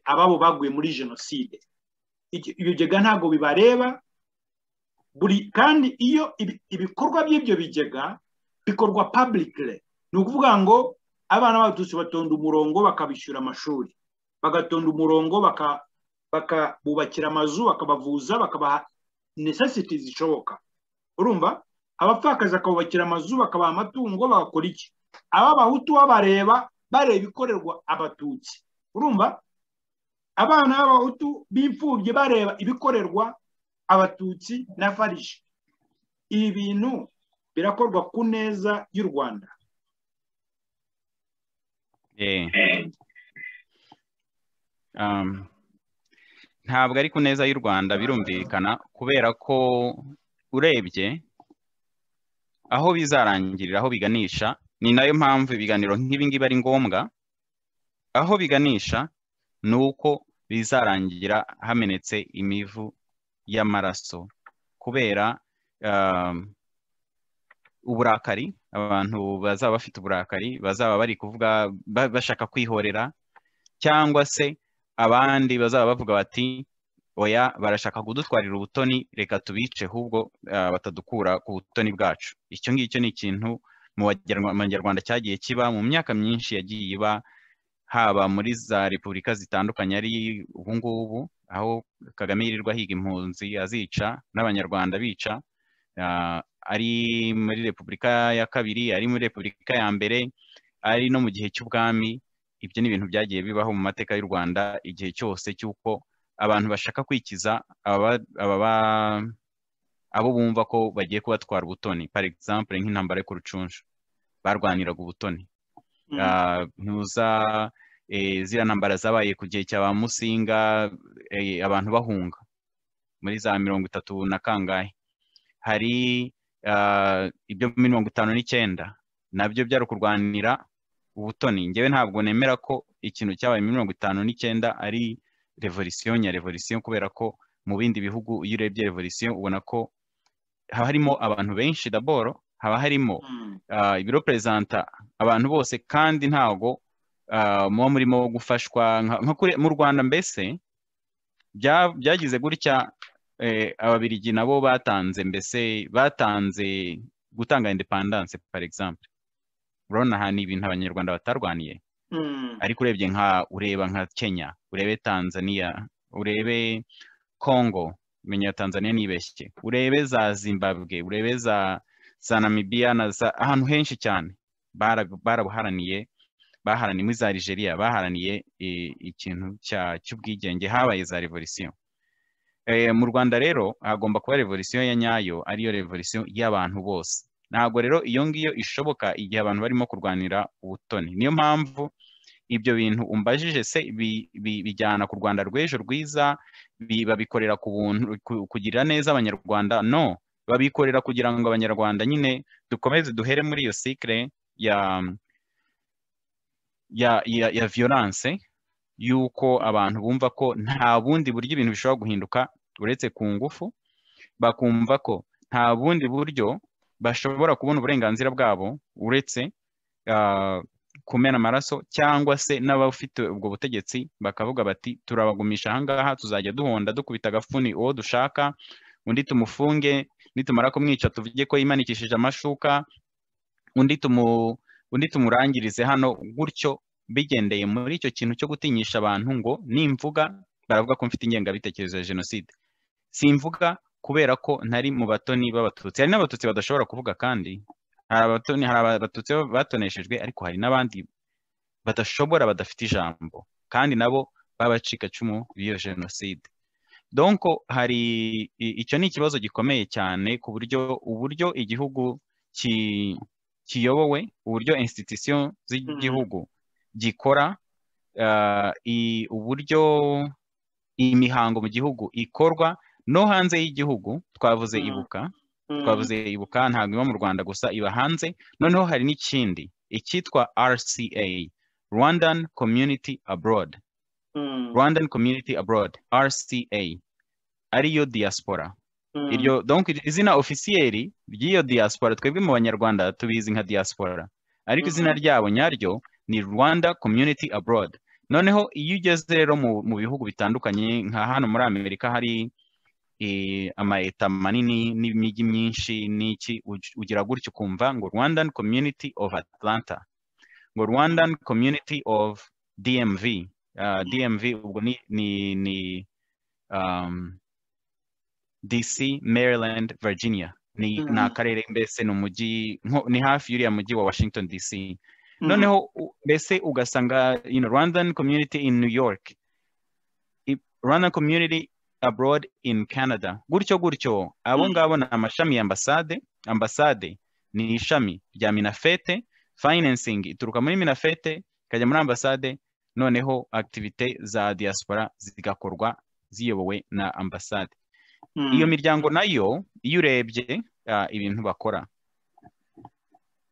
ababo baguye muri jenoside. Ibigega ntabwo bibareba, kandi iyo ibikorwa by'ibyo bigega bikorwa publicly, ni ukuvuga ngo abana b'abatutsi batonda umurongo bakabishyura amashuri, bagatonda umurongo, bakabubakira amazu, bakabavuza, bakabaha necessity zishoboka. Urumva, abapfakazi bakabubakira amazu, bakabaha amatungo, bagakora iki? Aba bahutu bareba ibikorerwa abatutsi. Urumva, abana b'abahutu b'imfubyi bareba ibikorerwa abatutsi na farije. Ibi bintu birakorwa ku neza y'u Rwanda. Ntabwo ari ku neza y'u Rwanda, birumvikana, kubera ko urebye aho bizarangirira, aho biganisha, ni nayo mpamvu ibiganiro nk'ibi ngibi ari ngombwa. Aho biganisha ni uko bizarangira hamenetse imivu y'amaraso, kubera uburakari. Abantu bazaba bafite uburakari, bazaba bari kuvuga bashaka kwihorera, cyangwa se abandi bazaba bavuga bati oya, barashaka kudutwarira ubutoni, reka tubice ahubwo batadukura ku butoni bwacu. Icyo ngicyo ni ikintu mu Banyarwanda cyagiye kiba mu myaka myinshi yagiye iba, haba muri za repubulika zitandukanye ari ubu ngubu, aho Kagame yirirwa higa impunzi azica n'Abanyarwanda bica, ari muri Repubulika ya kabiri, ari muri Repubulika ya mbere, ari no mu gihe cy'ubwami. Ibyo ni ibintu byagiye bibaho mu mateka y'u Rwanda igihe cyose cy'uko abantu bashaka kwikiza abo bumva ko bagiye kubatwara ubutoni. Par exemple nk'intambara yo ku Rucunshu barwaniraga ubutoni. Ntuza ziriya ntambara zabaye ku gihe cya ba Musinga, abantu bahunga muri za 30 na kangahe. Hari ibyo 59 nabyo byari kurwanira ubutoni. Ngewe ntabwo nemera ko ikintu cyabaye 59 ari revolution ya revolution, kubera ko mu bindi bihugu iyo urebye revolution ubona ko haba harimo abantu benshi, d'abord haba harimo ibirepresenta abantu bose, kandi ntago muba murimo gufashwa mu Rwanda. Mbese byagize gutya, Ababiligi nabo batanze gutanga independence par exemple. Urabona aha ni ibintu Abanyarwanda batarwaniye. Ariko urebye ureba nka Kenya, urebe Tanzania, urebe Congo, menya Tanzania nibeshye, urebe za Zimbabwe, urebe za Namibia, ahantu henshi cyane baharaniye muri za Nigeria, baharaniye ikintu cy'ubwigenge, habaye za revolution. Mu Rwanda rero hagomba kuba revolution ya nyayo, ariyo revolution y'abantu bose. Ntabwo rero iyo ngiyo ishoboka igihe abantu barimo kurwanira ubutoni. Niyo mpamvu ibyo bintu umbajije se bijyana ku Rwanda rw'ejo rwiza, babikorera ku buntu, kugirira neza Abanyarwanda? No, babikorera kugira ngo Abanyarwanda nyine dukomeze duhere muri iyo cycle ya violence, yuko abantu bumva ko nta bundi buryo ibintu bishobora guhinduka uretse ku ngufu, bakumva ko nta bundi buryo bashobora kubona uburenganzira bwabo uretse kumena amaraso, cyangwa se n'abafite ubwo butegetsi bakavuga bati turabagumisha ahangaha, tuzajya duhonda dukubita agafuni uwo dushaka, undi tumufunge, nitumara kumwica tuvuge ko yimanikishije amashuka, undi tumurangirize hano, gutyo bigendeye muri icyo kintu cyo gutinyisha abantu ngo nimvuga baravuga ko mfite ingengabitekerezo ya jenoside. Simvuga kubera ko ntari mu batoni b'Abatutsi. Hari n'Abatutsi badashobora kuvuga, kandi hari Abatutsi batoneshejwe, ariko hari n'abandi badashobora, badafite ijambo, kandi nabo b'abacikacumu b'iyo jenoside. Donc hari icyo ni ikibazo gikomeye cyane, ku uburyo igihugu kiyobowe, uburyo institution z'igihugu gikora, uburyo imihango mu gihugu ikorwa no hanze y'igihugu. Twavuze ibuka ntabwo iba mu Rwanda gusa, iba hanze. Noneho hari n'ikindi icyitwa RCA, Rwandan Community Abroad. Rwandan Community Abroad, RCA, ariyo diaspora. Iryo donc izina officiel ry'iyo diaspora twebwe mu Banyarwanda tubizi nka diaspora, ariko izina ryabo nyaryo ni Rwanda Community Abroad. Noneho iyo ugeze rero mu bihugu bitandukanye, nka hano muri Amerika hari amaeta manini n'imijyi myinshi n'iki, ugira gutyo ukumva ngo Rwandan Community of Atlanta, ngo Rwandan Community of DMV, DMV ubwo ni DC, Maryland, Virginia. Ni akarere mbese ni umujyi ni hafi y'uriya mujyi wa Washington DC. Noneho mbese ugasanga Rwandan community in New York, Rwandan community abroad in Canada, gutyo abo ngabo na amashami ya ambasade ni ishami rya Minafete, financing ituruka muri Minafete ikajya muri ambasade, noneho activite za diaspora zigakorwa ziyobowe na ambasade. Iyo miryango nayo iyo urebye ibintu bakora,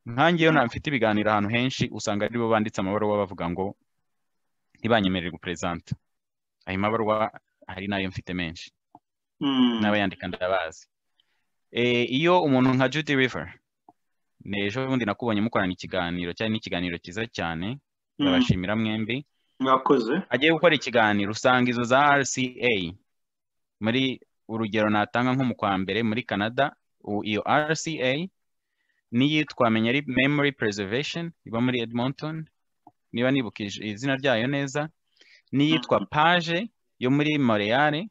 nkanjye yo mfite ibiganiro ahantu henshi usanga aribo banditse amabaruwa bavuga ngo ntibanyemerere gupresenta. Ayo mabaruwa hari nayo mfite menshi n'abayandika ndabazi. Iyo umuntu nka Judy River, nejo bundi nakubonye mukorana ikiganiro cyane, n'ikiganiro cyiza cyane, ndabashimira mwembi mwakoze, agiye gukora ikiganiro, usanga izo za RCA muri urugero natanga nko mu kwa mbere muri Canada, iyo RCA niyitwa Memory Preservation iba muri Edmonton niba nibukije izina ryayo neza, niyitwa Page yo muri Montreal,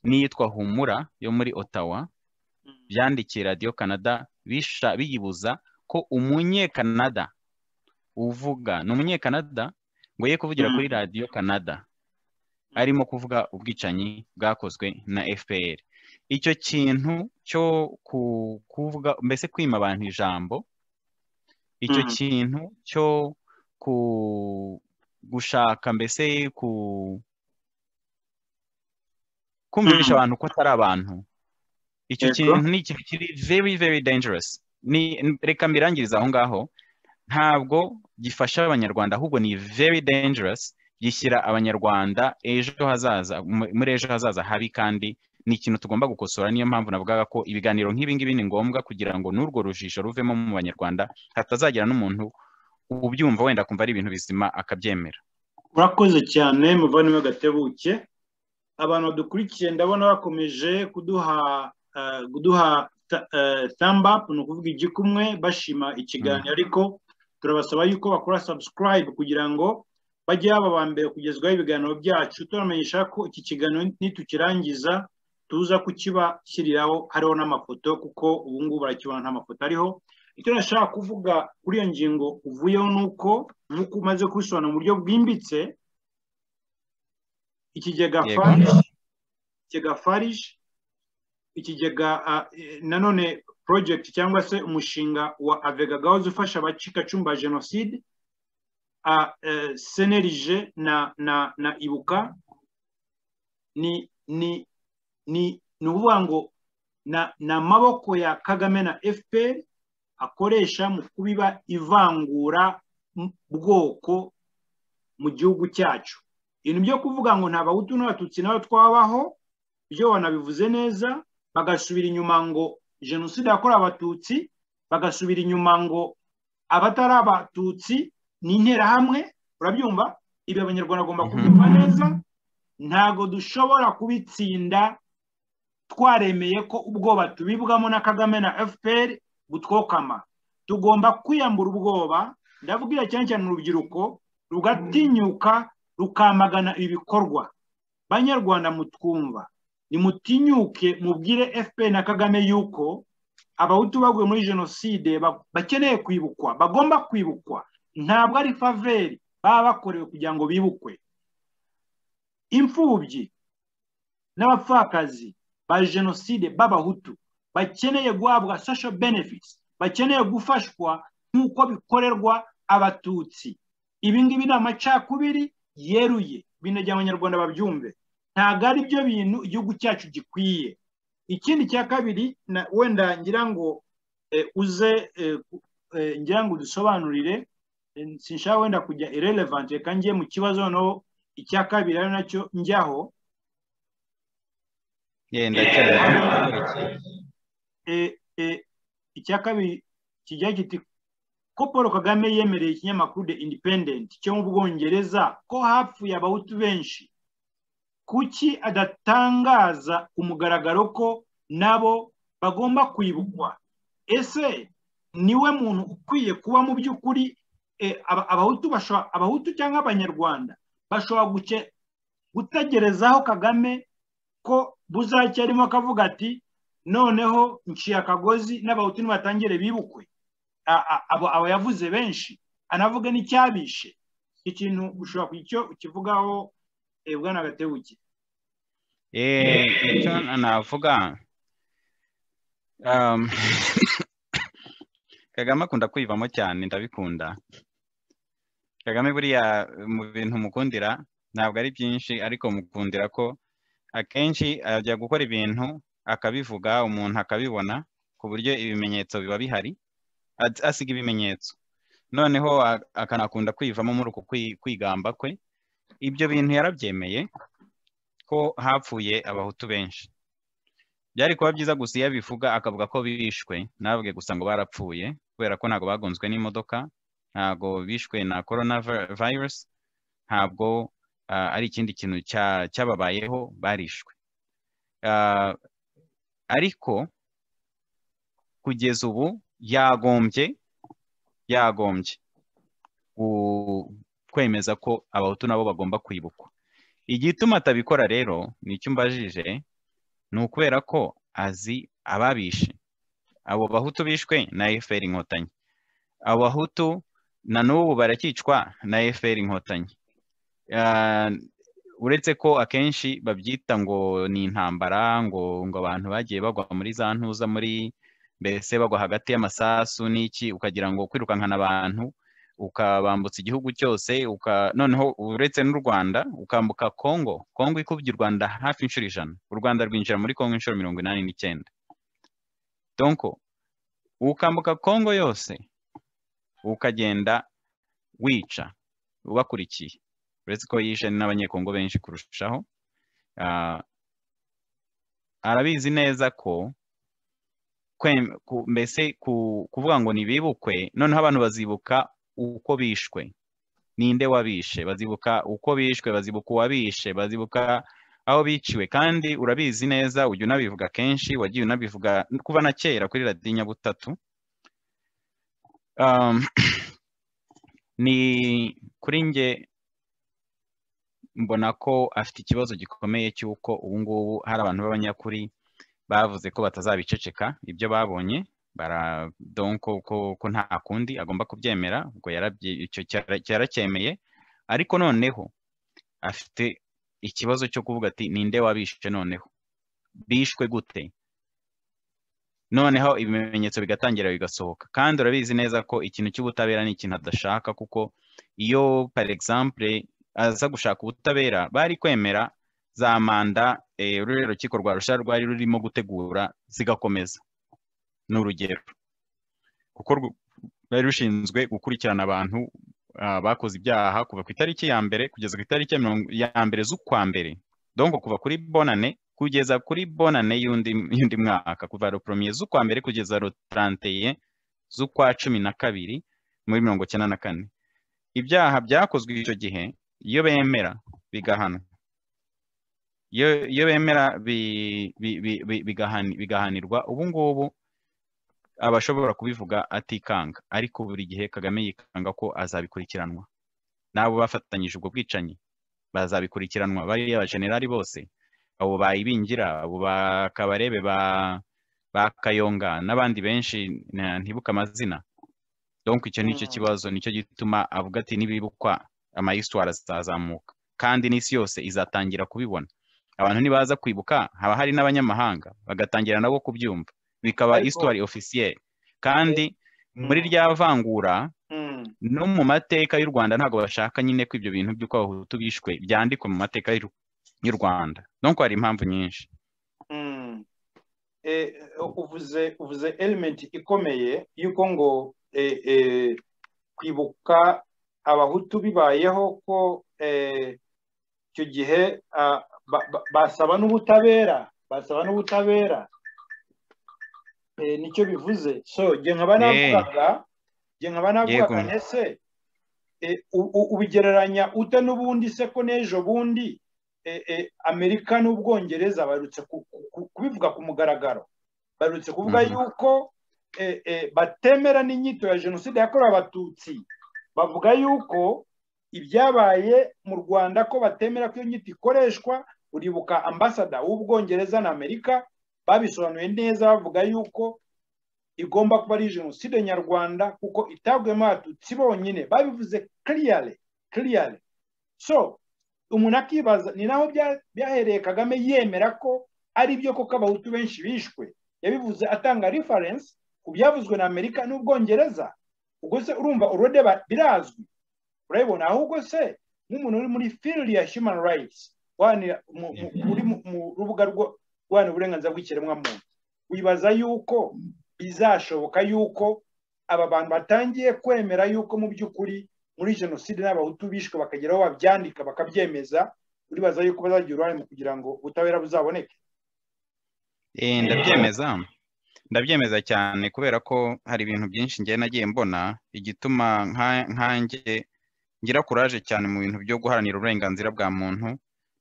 niyitwa Humura yo muri Ottawa, byandikiye Radio Canada biyibuza ko umunyekanada uvuga n'umunyekanada ngo ye kuvugira kuri Radio Canada arimo kuvuga ubwicanyi bwakozwe na FPR. Icyo kintu cyo kuvuga mbese kwima abantu ijambo, icyo kintu cyo gushaka mbese kumvisha abantu ko atari abantu, icyo kintu ni ikintu kiri very very dangerous. Reka mbirangiriza aho ngaho, ntabwo gifasha abanyarwanda ahubwo ni very dangerous, gishyira abanyarwanda muri ejo hazaza habi, kandi ni ikintu tugomba gukosora. Niyo mpamvu navugaga ko ibiganiro nk'ibi ngibi ni ngombwa kugira ngo n'urwo rujisho ruvemo mu banyarwanda, hatazagira n'umuntu ubyumva wenda kumva ari ibintu bizima akabyemera. Urakoze cyane muvandimwe Gatebuke. Abantu badukurikiye ndabona bakomeje kuduha thumb up, ni ukuvuga igikumwe bashima ikiganiro, ariko turabasaba yuko bakora subscribe kugira ngo bajye baba mbere kugezwaho ibiganiro byacu. Turamenyesha ko iki kiganiro nitukirangiza tuza kukibashyiriraho hariho n'amafoto, kuko ubu ngubu barakibona nta mafoto ariho. Icyo nashaka kuvuga kuri iyo ngingo uvuyeho nuko nk'uko umaze kubisobanura mu buryo bwimbitse, ikigega Farij, ikigega nanone project cyangwa se umushinga wa Avega Gahozo ufasha abacikacumu ba jenoside, Senerije na Ibuka, ni uvuga ngo na maboko ya Kagame na FPR akoresha mu kubiba ivangura bwoko mu gihugu cyacu. Ibintu byo kuvuga ngo nta bahutu n'abatutsi nabo twabaho, byo wanabivuze neza, bagasubira inyuma ngo jenoside yakorewe abatutsi, bagasubira inyuma ngo abatari abatutsi ni interahamwe. Urabyumva? Ibi abanyarwanda bagomba kubyumva neza. Ntago dushobora kubitsinda twaremeye ko ubwoba tubibwamo na Kagame na FPR butwokama. Tugomba kwiyambura ubwoba, ndavugira cyane cyane urubyiruko, rugatinyuka rukamagana ibikorwa. Banyarwanda mutwumva, nimutinyuke mubwire FPR na Kagame yuko abahutu baguye muri jenoside bakeneye kwibukwa, bagomba kwibukwa. Ntabwo ari faveri baba bakorewe kugira ngo bibukwe. Imfubyi n'abapfakazi ba jenoside b'abahutu bakeneye guhabwa social benefits, bakeneye gufashwa nk'uko bikorerwa abatutsi. Ibi ngibi ni amacakubiri yeruye, binajya abanyarwanda babyumve. Ntabwo ari byo bintu igihugu cyacu gikwiye. Ikindi cya kabiri wenda ngira ngo ngira ngo dusobanurire, sinshaka wenda kujya irrelevant, reka ngiye mu kibazo no icya kabiri ari nacyo njyaho. Icya kabiri kijya kiti ko Paul Kagame yemereye ikinyamakuru The Independent cyo mu Bwongereza ko hapfuye abahutu benshi, kuki adatangaza ku mugaragaro ko nabo bagomba kwibukwa? Ese niwe muntu ukwiye kuba mu by'ukuri abahutu cyangwa abanyarwanda bashobora gutegerezaho Kagame ko buzacya arimo akavuga ati noneho nciye akagozi n'abahutu nibatangire bibukwe. Abo yavuze benshi, anavuga n'icyabishe. Ikintu ushobora kucyo ukivugaho Bwana Gatebuke? Icyo navuga, Kagame akunda kwivamo cyane, ndabikunda. Kagame buriya mu bintu mukundira ntabwo ari byinshi, ariko mukundira ko akenshi ajya gukora ibintu akabivuga, umuntu akabibona, ku buryo ibimenyetso biba bihari, asiga ibimenyetso, noneho akanakunda kwivamo muri uko kwigamba kwe. Ibyo bintu yarabyemeye ko hapfuye abahutu benshi. Byari kuba byiza gusa iyo abivuga akavuga ko bishwe, ntabwo gusa ngo barapfuye, kubera ko ntabwo bagonzwe n'imodoka, ntabwo bishwe na coronavirus, ntabwo ari ikindi kintu cyababayeho, barishwe. Ariko kugeza ubu yagombye kwemeza ko abahutu nabo bagomba kwibukwa. Igituma atabikora rero nicyo mbajije, ni ukubera ko azi ababishe. Abo bahutu bishwe na FPR Inkotanyi, abo bahutu na n'ubu barakicwa na FPR Inkotanyi. Uretse ko akenshi babyita ngo ni intambara, ngo abantu bagiye bagwa muri za ntuza, muri mbese bagwa hagati y'amasasu n'iki, ukagira ngo kwirukankana abantu ukabambutsa igihugu cyose, noneho uretse n'u Rwanda ukambuka Kongo ikubye u Rwanda hafi inshuro 100, u Rwanda rwinjira muri Kongo inshuro 89. Donc ukambuka Kongo yose ukagenda wica ubakurikiye, uretse ko yishe n'abanyekongo benshi kurushaho. Arabizi neza ko mbese kuvuga ngo nibibukwe, noneho abantu bazibuka uko bishwe, ninde wabishe, bazibuka uko bishwe, bazibuka uwabishe, bazibuka aho biciwe. Kandi urabizi neza, ujya unabivuga kenshi, wagiye unabivuga kuva na kera kuri radiyo Nyabutatu. Ni kuri nge mbona ko afite ikibazo gikomeye cy'uko ubu ngubu hari abantu b'abanyakuri bavuze ko batazabiceceka ibyo babonye, donc ko nta kundi agomba kubyemera, ubwo icyo cyaracyemeye. Ariko noneho afite ikibazo cyo kuvuga ati ninde wabishe, noneho bishwe gute, noneho ibimenyetso bigatangira bigasohoka. Kandi urabizi neza ko ikintu cy'ubutabera ni ikintu adashaka, kuko iyo par exemple aza gushaka ubutabera bari kwemera za manda ururero rukiko rwa Arusha rwari rurimo gutegura zigakomeza. Ni urugero, kuko rwari rushinzwe gukurikirana abantu bakoze ibyaha kuva ku itariki ya mbere kugeza ku itariki ya mbere z'ukwa mbere, donc kuva kuri bonane kugeza kuri bonane y'undi mwaka, kuva le premier z'ukwa mbere kugeza le 31 z'ukwa 12 muri 1994. Ibyaha byakozwe icyo gihe iyo bemera bigahana, iyo bemera bigahanirwa. Ubu ngubu abashobora kubivuga atikanga, ariko buri gihe Kagame yikanga ko azabikurikiranwa. Nabo bafatanyije ubwo bwicanyi bazabikurikiranwa, bariya abajenerali bose, abo bayibingira, abo bakabarebe, ba Kayonga n'abandi benshi ntibuka amazina. Donc icyo nicyo kibazo, nicyo gituma avuga ati nibibukwa amayisitwara azazamuka, kandi n'isi yose izatangira kubibona. Abantu nibaza kwibuka, haba hari n'abanyamahanga bagatangira nabo kubyumva, bikaba histoire officielle. Kandi muri rya vangura no mu mateka y'u Rwanda ntabwo bashaka nyine ko ibyo bintu by'uko abahutu bishwe byandikwa mu mateka y'u Rwanda. Donc hari impamvu nyinshi. Uvuze element ikomeye yuko ngo kwibuka abahutu bibayeho ko icyo gihe basaba n'ubutabera, nicyo bivuze. So nge nkaba navugaga ese ubigereranya ute n'ubundi se ko n'ejo bundi Amerika n'Ubwongereza barutse kubivuga ku mugaragaro, barutse kuvuga yuko batemera n'inyito ya jenoside yakorewe Abatutsi. Bavuga yuko ibyabaye mu Rwanda ko batemera ko iyo nyito ikoreshwa. Uribuka ambasada w'Ubwongereza na Amerika babisobanuye neza bavuga yuko igomba kuba ari jenoside nyarwanda kuko itagwemo abatutsi bonyine, babivuze clearly. So umuntu akibaza ni naho byahereye Kagame yemera ko ari byo koko abahutu benshi bishwe, yabivuze atanga reference ku byavuzwe na Amerika n'Ubwongereza. Ubwo se urumva urode birazwi, urabibona. Ahubwo se nk'umuntu uri muri field ya human rights uri mu rubuga rwo guharanira uburenganzira bw'ikiremwamuntu, wibaza yuko bizashoboka yuko aba bantu batangiye kwemera yuko mu by'ukuri muri jenoside n'abahutu bishwe bakageraho babyandika bakabyemeza, uribaza yuko bazagira uruhare mu kugira ngo ubutabera buzaboneke? ndabyemeza cyane kubera ko hari ibintu byinshi njye nagiye mbona igituma nkanjye ngira kuraje cyane mu bintu byo guharanira uburenganzira bwa muntu,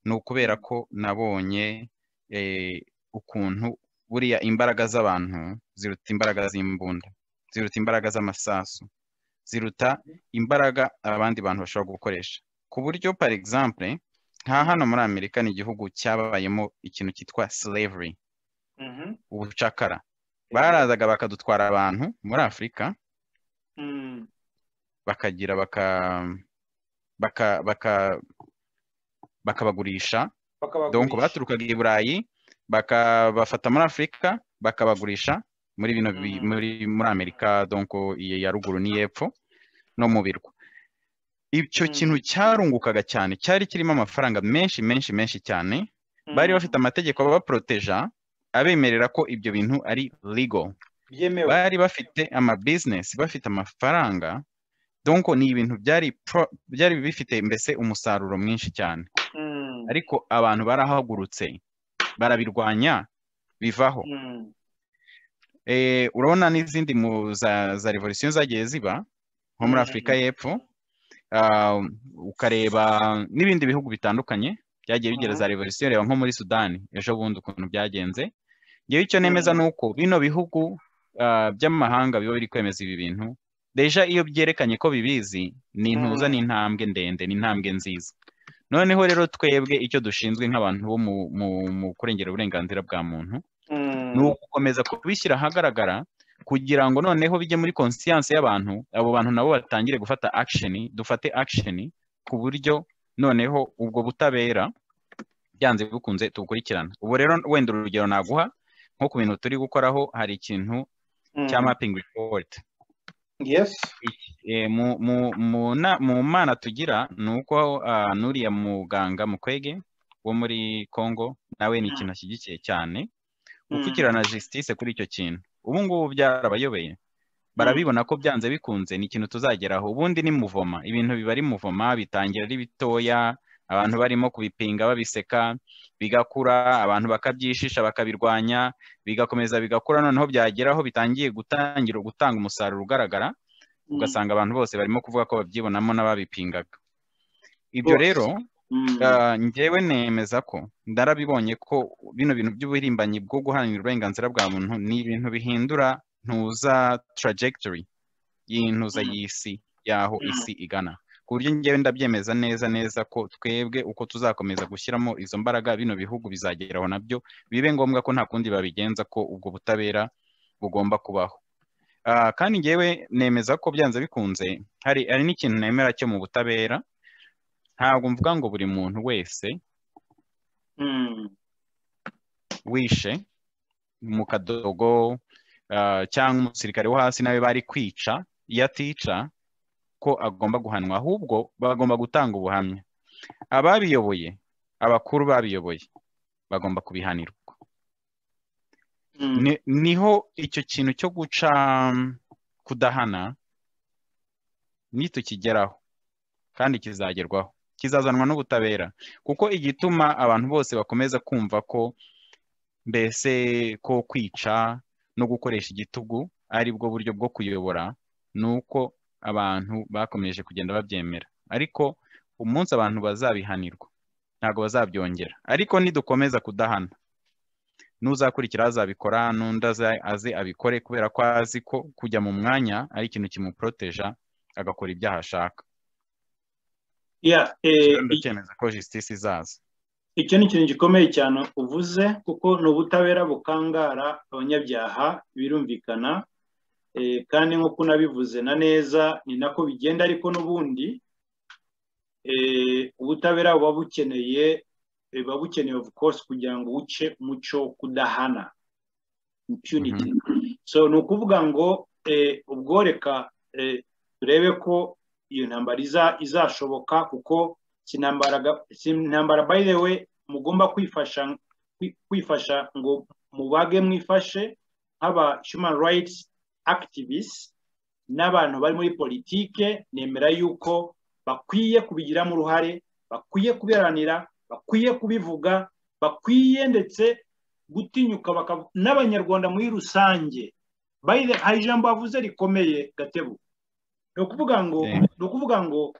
ni ukubera ko nabonye ukuntu buriya imbaraga z'abantu ziruta imbaraga z'imbunda, ziruta imbaraga z'amasasu, ziruta imbaraga abandi bantu bashobora gukoresha, ku buryo par exemple nka hano muri Amerika ni igihugu cyabayemo ikintu cyitwa slavery, ubucakara. Barazaga bakadutwara abantu muri Afurika bakagira bakabagurisha, donc baturukaga i Burayi bakabafata muri Afurika bakabagurisha muri bino muri Amerika, donc ya ruguru n'iyepfo no mu birwa. Icyo kintu cyarungukaga cyane, cyari kirimo amafaranga menshi cyane. Bari bafite amategeko babaproteja abemerera ko ibyo bintu ari legal, bari bafite ama business, bafite amafaranga, donc ni ibintu byari bifite mbese umusaruro mwinshi cyane. Ariko abantu barahagurutse barabirwanya bivaho. Urabona n'izindi za revolution zagiye ziba nko muri Afurika y'Epfo, ukareba n'ibindi bihugu bitandukanye byagiye bigira za revolution, reba nko muri Sudani ejo bundi ukuntu byagenze. Ngewe icyo nemeza nuko bino bihugu by'amahanga biba biri kwemeza ibi bintu deja iyo byerekanye ko bibizi, ni intuza n'intambwe ndende, n'intambwe nziza. Noneho rero twebwe icyo dushinzwe nk'abantu bo mu kurengera uburenganzira bwa muntu ni ugukomeza kubishyira ahagaragara kugira ngo noneho bijye muri conscience y'abantu, abo bantu nabo batangire gufata action, dufate action ku buryo noneho ubwo butabera byanze bikunze tubukurikirana. Ubu rero wenda urugero naguha nko ku bintu turi gukoraho, hari ikintu cya mapping report. Yes. mu mana tugira nuko nuriya muganga Mukwege wo muri Congo nawe ni ikintu ashyigikiye cyane gupfukirana justice kuri icyo kintu. Ubu ngubu byarabayobeye, barabibona ko byanze bikunze ni ikintu tuzageraho. Ubundi ni muvoma, ibintu biba ari muvoma, bitangira ari bitoya, abantu barimo kubipinga babiseka, bigakura, abantu bakabyishisha bakabirwanya, bigakomeza bigakura, noneho byageraho bitangiye gutanga umusaruro ugaragara, ugasanga abantu bose barimo kuvuga ko babyibonamo n'ababipingaga. Ibyo rero njyewe nemeza ko ndarabibonye ko bino bintu by'ubuhirimbanyi bwo guharanira uburenganzira bwa muntu ni ibintu bihindura ntuza trajectory y'intuza y'isi yaho isi igana, ku buryo njyewe ndabyemeza neza ko twebwe uko tuzakomeza gushyiramo izo mbaraga, bino bihugu bizageraho nabyo bibe ngombwa ko nta kundi babigenza, ko ubwo butabera bugomba kubaho. Kandi njyewe nemeza ko byanze bikunze hari n'ikintu nemera cyo mu butabera. Ntabwo mvuga ngo buri muntu wese wishe mu kadogo cyangwa umusirikare wo hasi nawe bari kwica, iyo atica ko agomba guhanwa, ahubwo bagomba gutanga ubuhamya. Ababiyoboye, abakuru babiyoboye bagomba kubihanirwa. Niho icyo kintu cyo guca kudahana nitukigeraho, kandi kizagerwaho, kizazanwa n'ubutabera, kuko igituma abantu bose bakomeza kumva ko mbese ko kwica no gukoresha igitugu ari bwo buryo bwo kuyobora, nuko abantu bakomeje kugenda babyemera. Ariko umunsi abantu bazabihanirwa ntabwo bazabyongera. Ariko nidukomeza kudahana, n'uzakurikira azabikora, n'undi aze abikore, kubera ko azi ko kujya mu mwanya ari ikintu kimuproteja agakora ibyaha ashaka. ndacyemeza ko justice izaza. Icyo ni ikintu gikomeye cyane uvuze, kuko ni ubutabera bukangara abanyabyaha, birumvikana, kandi nk'uko nabivuze na neza ni nako bigenda, ariko n'ubundi ubutabera buba bukeneye of course kugira ngo uce umuco wo kudahana, impunity. So ni ukuvuga ngo ubwo reka turebe ko iyo ntambara izashoboka, kuko intambara by the way mugomba kwifasha ngo mubage mwifashe nk'aba human rights activists n'abantu bari muri politike. Nemera yuko bakwiye kubigiramo uruhare, bakwiye kubiharanira, bakwiye kubivuga, bakwiye ndetse gutinyuka n'abanyarwanda muri rusange. Hari ijambo bavuze rikomeye Gatebo, ni ukuvuga ngo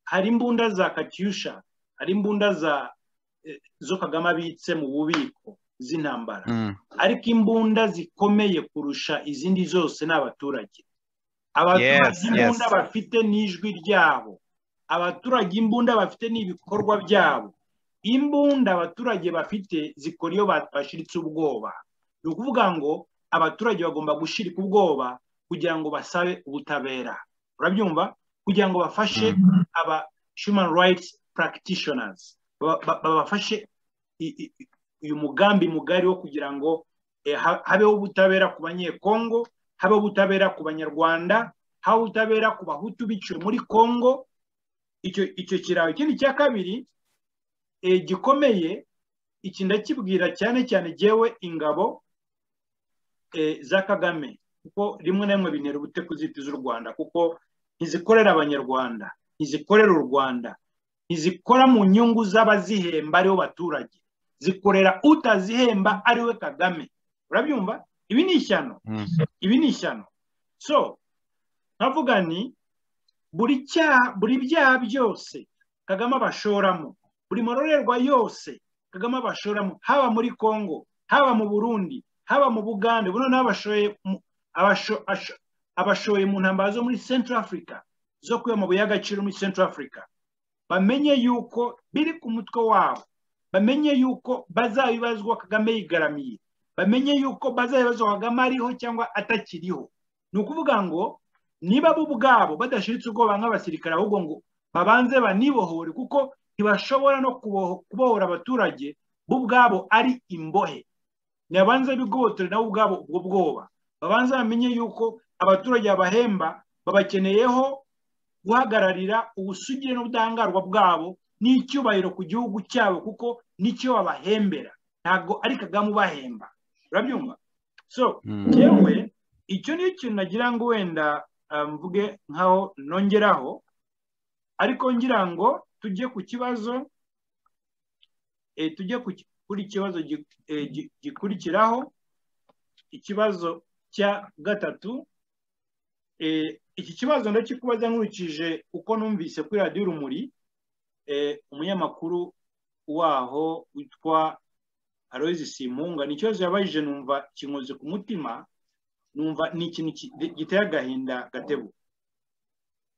hari imbunda za Katyusha, hari imbunda zo Kagame abitse mu bubiko z'intambara, ariko imbunda zikomeye kurusha izindi zose ni abaturage. Abaturage imbunda bafite n'ijwi ryabo, abaturage imbunda bafite n'ibikorwa byabo. Imbunda abaturage bafite zikora iyo bashiritse ubwoba. Ni ukuvuga ngo abaturage bagomba gushirika ubwoba kugira ngo basabe ubutabera, urabyumva, kugira ngo bafashe aba human rights practitioners, babafashe uyu mugambi mugari wo kugira ngo habeho ubutabera ku banyekongo, habeho ubutabera ku banyarwanda, habeho ubutabera ku bahutu biciwe muri Kongo. Icyo kiraho. Ikindi cya kabiri gikomeye, iki ndakibwira cyane cyane jewe ingabo za Kagame, kuko rimwe na rimwe bintera ubute kuzitiza u Rwanda, kuko ntizikorera abanyarwanda, ntizikorera u Rwanda, ntizikora mu nyungu z'abazihemba aribo baturage, zikorera utazihemba ariwe Kagame. Urabyumva? Ibi ni ishyano, ibi ni ishyano. So nkavuga ni buri byaha byose Kagame abashoramo, buri marorerwa yose Kagame abashoramo, haba muri Kongo, haba mu Burundi, haba mu Bugande, buno abashoye mu ntambara zo muri Central Africa, zo kuya mu y'agaciro muri Central Africa. Bamenye yuko biri ku mutwe wabo, bamenye yuko bazabibazwa Kagame yigaramiye, bamenye yuko bazabibazwa Kagame ariho cyangwa atakiriho. Ni ukuvuga ngo niba bo ubwabo badashiritse ubwoba nk'abasirikare, ahubwo ngo babanze banibohore, kuko ntibashobora no kubohora abaturage bo ubwabo ari imbohe. Nibabanze bigobotore nabo ubwabo ubwo bwoba, babanze bamenye yuko abaturage babahemba babakeneyeho guhagararira ubusugire n'ubudahangarwa bwabo n'icyubahiro ku gihugu cyabo, kuko nicyo babahembera, ntabwo ari Kagame ubahemba. Urabyumva? So yewe icyo ni ikintu nagira ngo wenda mvuge nkaho nongeraho, ariko ngira ngo tujye ku kibazo kuri ikibazo gikurikiraho, ikibazo cya gatatu. Iki kibazo ndakikubaza nkurikije uko numvise kuri Radio Urumuri, umunyamakuru waho witwa Aloys Simpunga, ni ikibazo yabajije, numva kinkoze ku mutima, numva ni ikintu giteye agahinda Gatebo.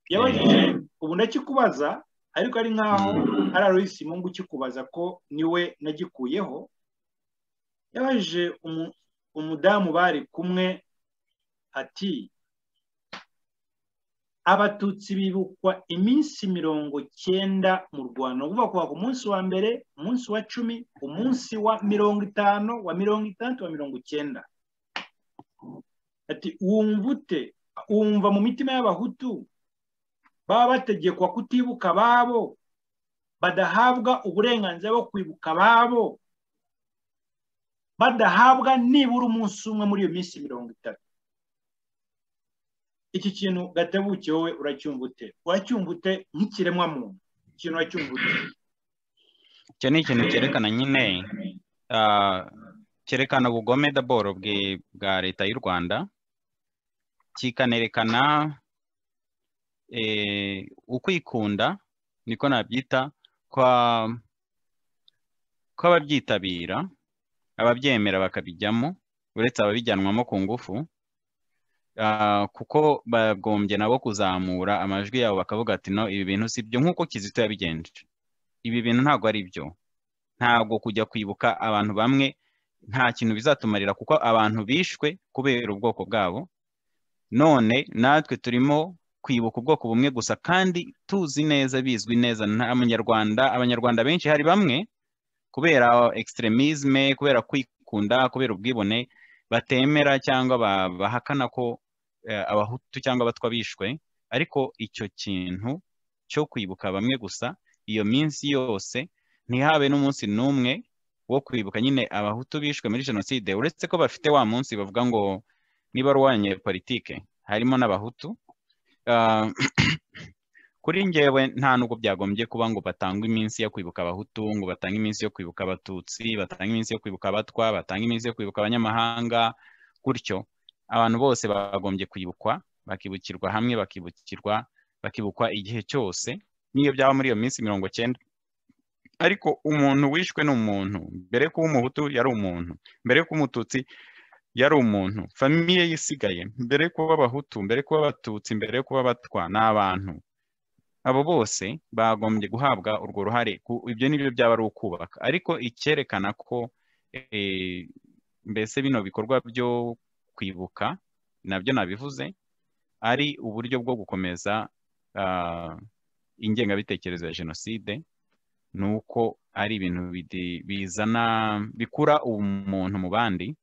Yabajije, ubu ndakikubaza ariko ari nkaho ari Aloys Simpunga ukikubaza ko niwe nagikuyeho. Yabajije umudamu bari kumwe ati, Abatutsi bibukwa iminsi 90 mu Rwanda, uvuga ko ku munsi wa mbere, umunsi wa 10, umunsi wa 50, wa 60, wa 90. Ati wumva mu mitima y'abahutu baba bategekwa kutibuka babo, badahabwa uburenganzira bwo kwibuka babo, badahabwa nibura umunsi umwe muri iyo minsi 30. Iki kintu Gatebuke wowe uracyumvute? Uracyumvute nk'ikiremwa muntu? Ikintu uracyumvute? Icyo ni ikintu cyerekana nyine, cyerekana ubugome d'abord bwa leta y'u Rwanda, kikanerekana ukwikunda, niko nabyita, kw'ababyitabira, ababyemera bakabijyamo, uretse ababijyanwamo ku ngufu. kuko bagombye nabo kuzamura amajwi yabo bakavuga ati no ibi bintu si byo nk'uko Kizito yabigenje, ibi bintu ntabwo ari byo, ntabwo kujya kwibuka abantu bamwe nta kintu bizatumarira kuko abantu bishwe kubera ubwoko bwabo, none natwe turimo kwibuka ubwoko bumwe gusa kandi tuzi neza bizwi neza nta munyarwanda, abanyarwanda benshi hari bamwe kubera extremisme, kubera kwikunda, kubera ubwibone batemera cyangwa bahakana ko abahutu cyangwa abatwa bishwe, ariko icyo kintu cyo kwibuka bamwe gusa iyo minsi yose ntihabe n'umunsi n'umwe wo kwibuka nyine abahutu bishwe muri jenoside, uretse ko bafite wa munsi bavuga ngo niba ari uw'abanyepolitike harimo n'abahutu. Kuri njyewe nta nubwo byagombye kuba ngo batangwe iminsi yo kwibuka abahutu, ngo batange iminsi yo kwibuka abatutsi, batange iminsi yo kwibuka abatwa, batange iminsi yo kwibuka abanyamahanga, gutyo abantu bose bagombye kwibukwa, bakibukirwa hamwe, bakibukwa igihe cyose niyo byaba muri iyo minsi 90. Ariko umuntu wishwe ni umuntu, mbere ko umuhutu yari umuntu, mbere ko umututsi yari umuntu, famiye yisigaye, mbere ko abahutu, mbere ko abatutsi, mbere ko abatwa n'abantu, abo bose bagombye guhabwa urwo ruhare. Ibyo nibyo byaba ari ukubaka, ariko icyerekana ko mbese bino bikorwa byo kwibuka nabyo nabivuze ari uburyo bwo gukomeza ingengabitekerezo ya jenoside, nuko ari ibintu bizana bikura umuntu mu bandi,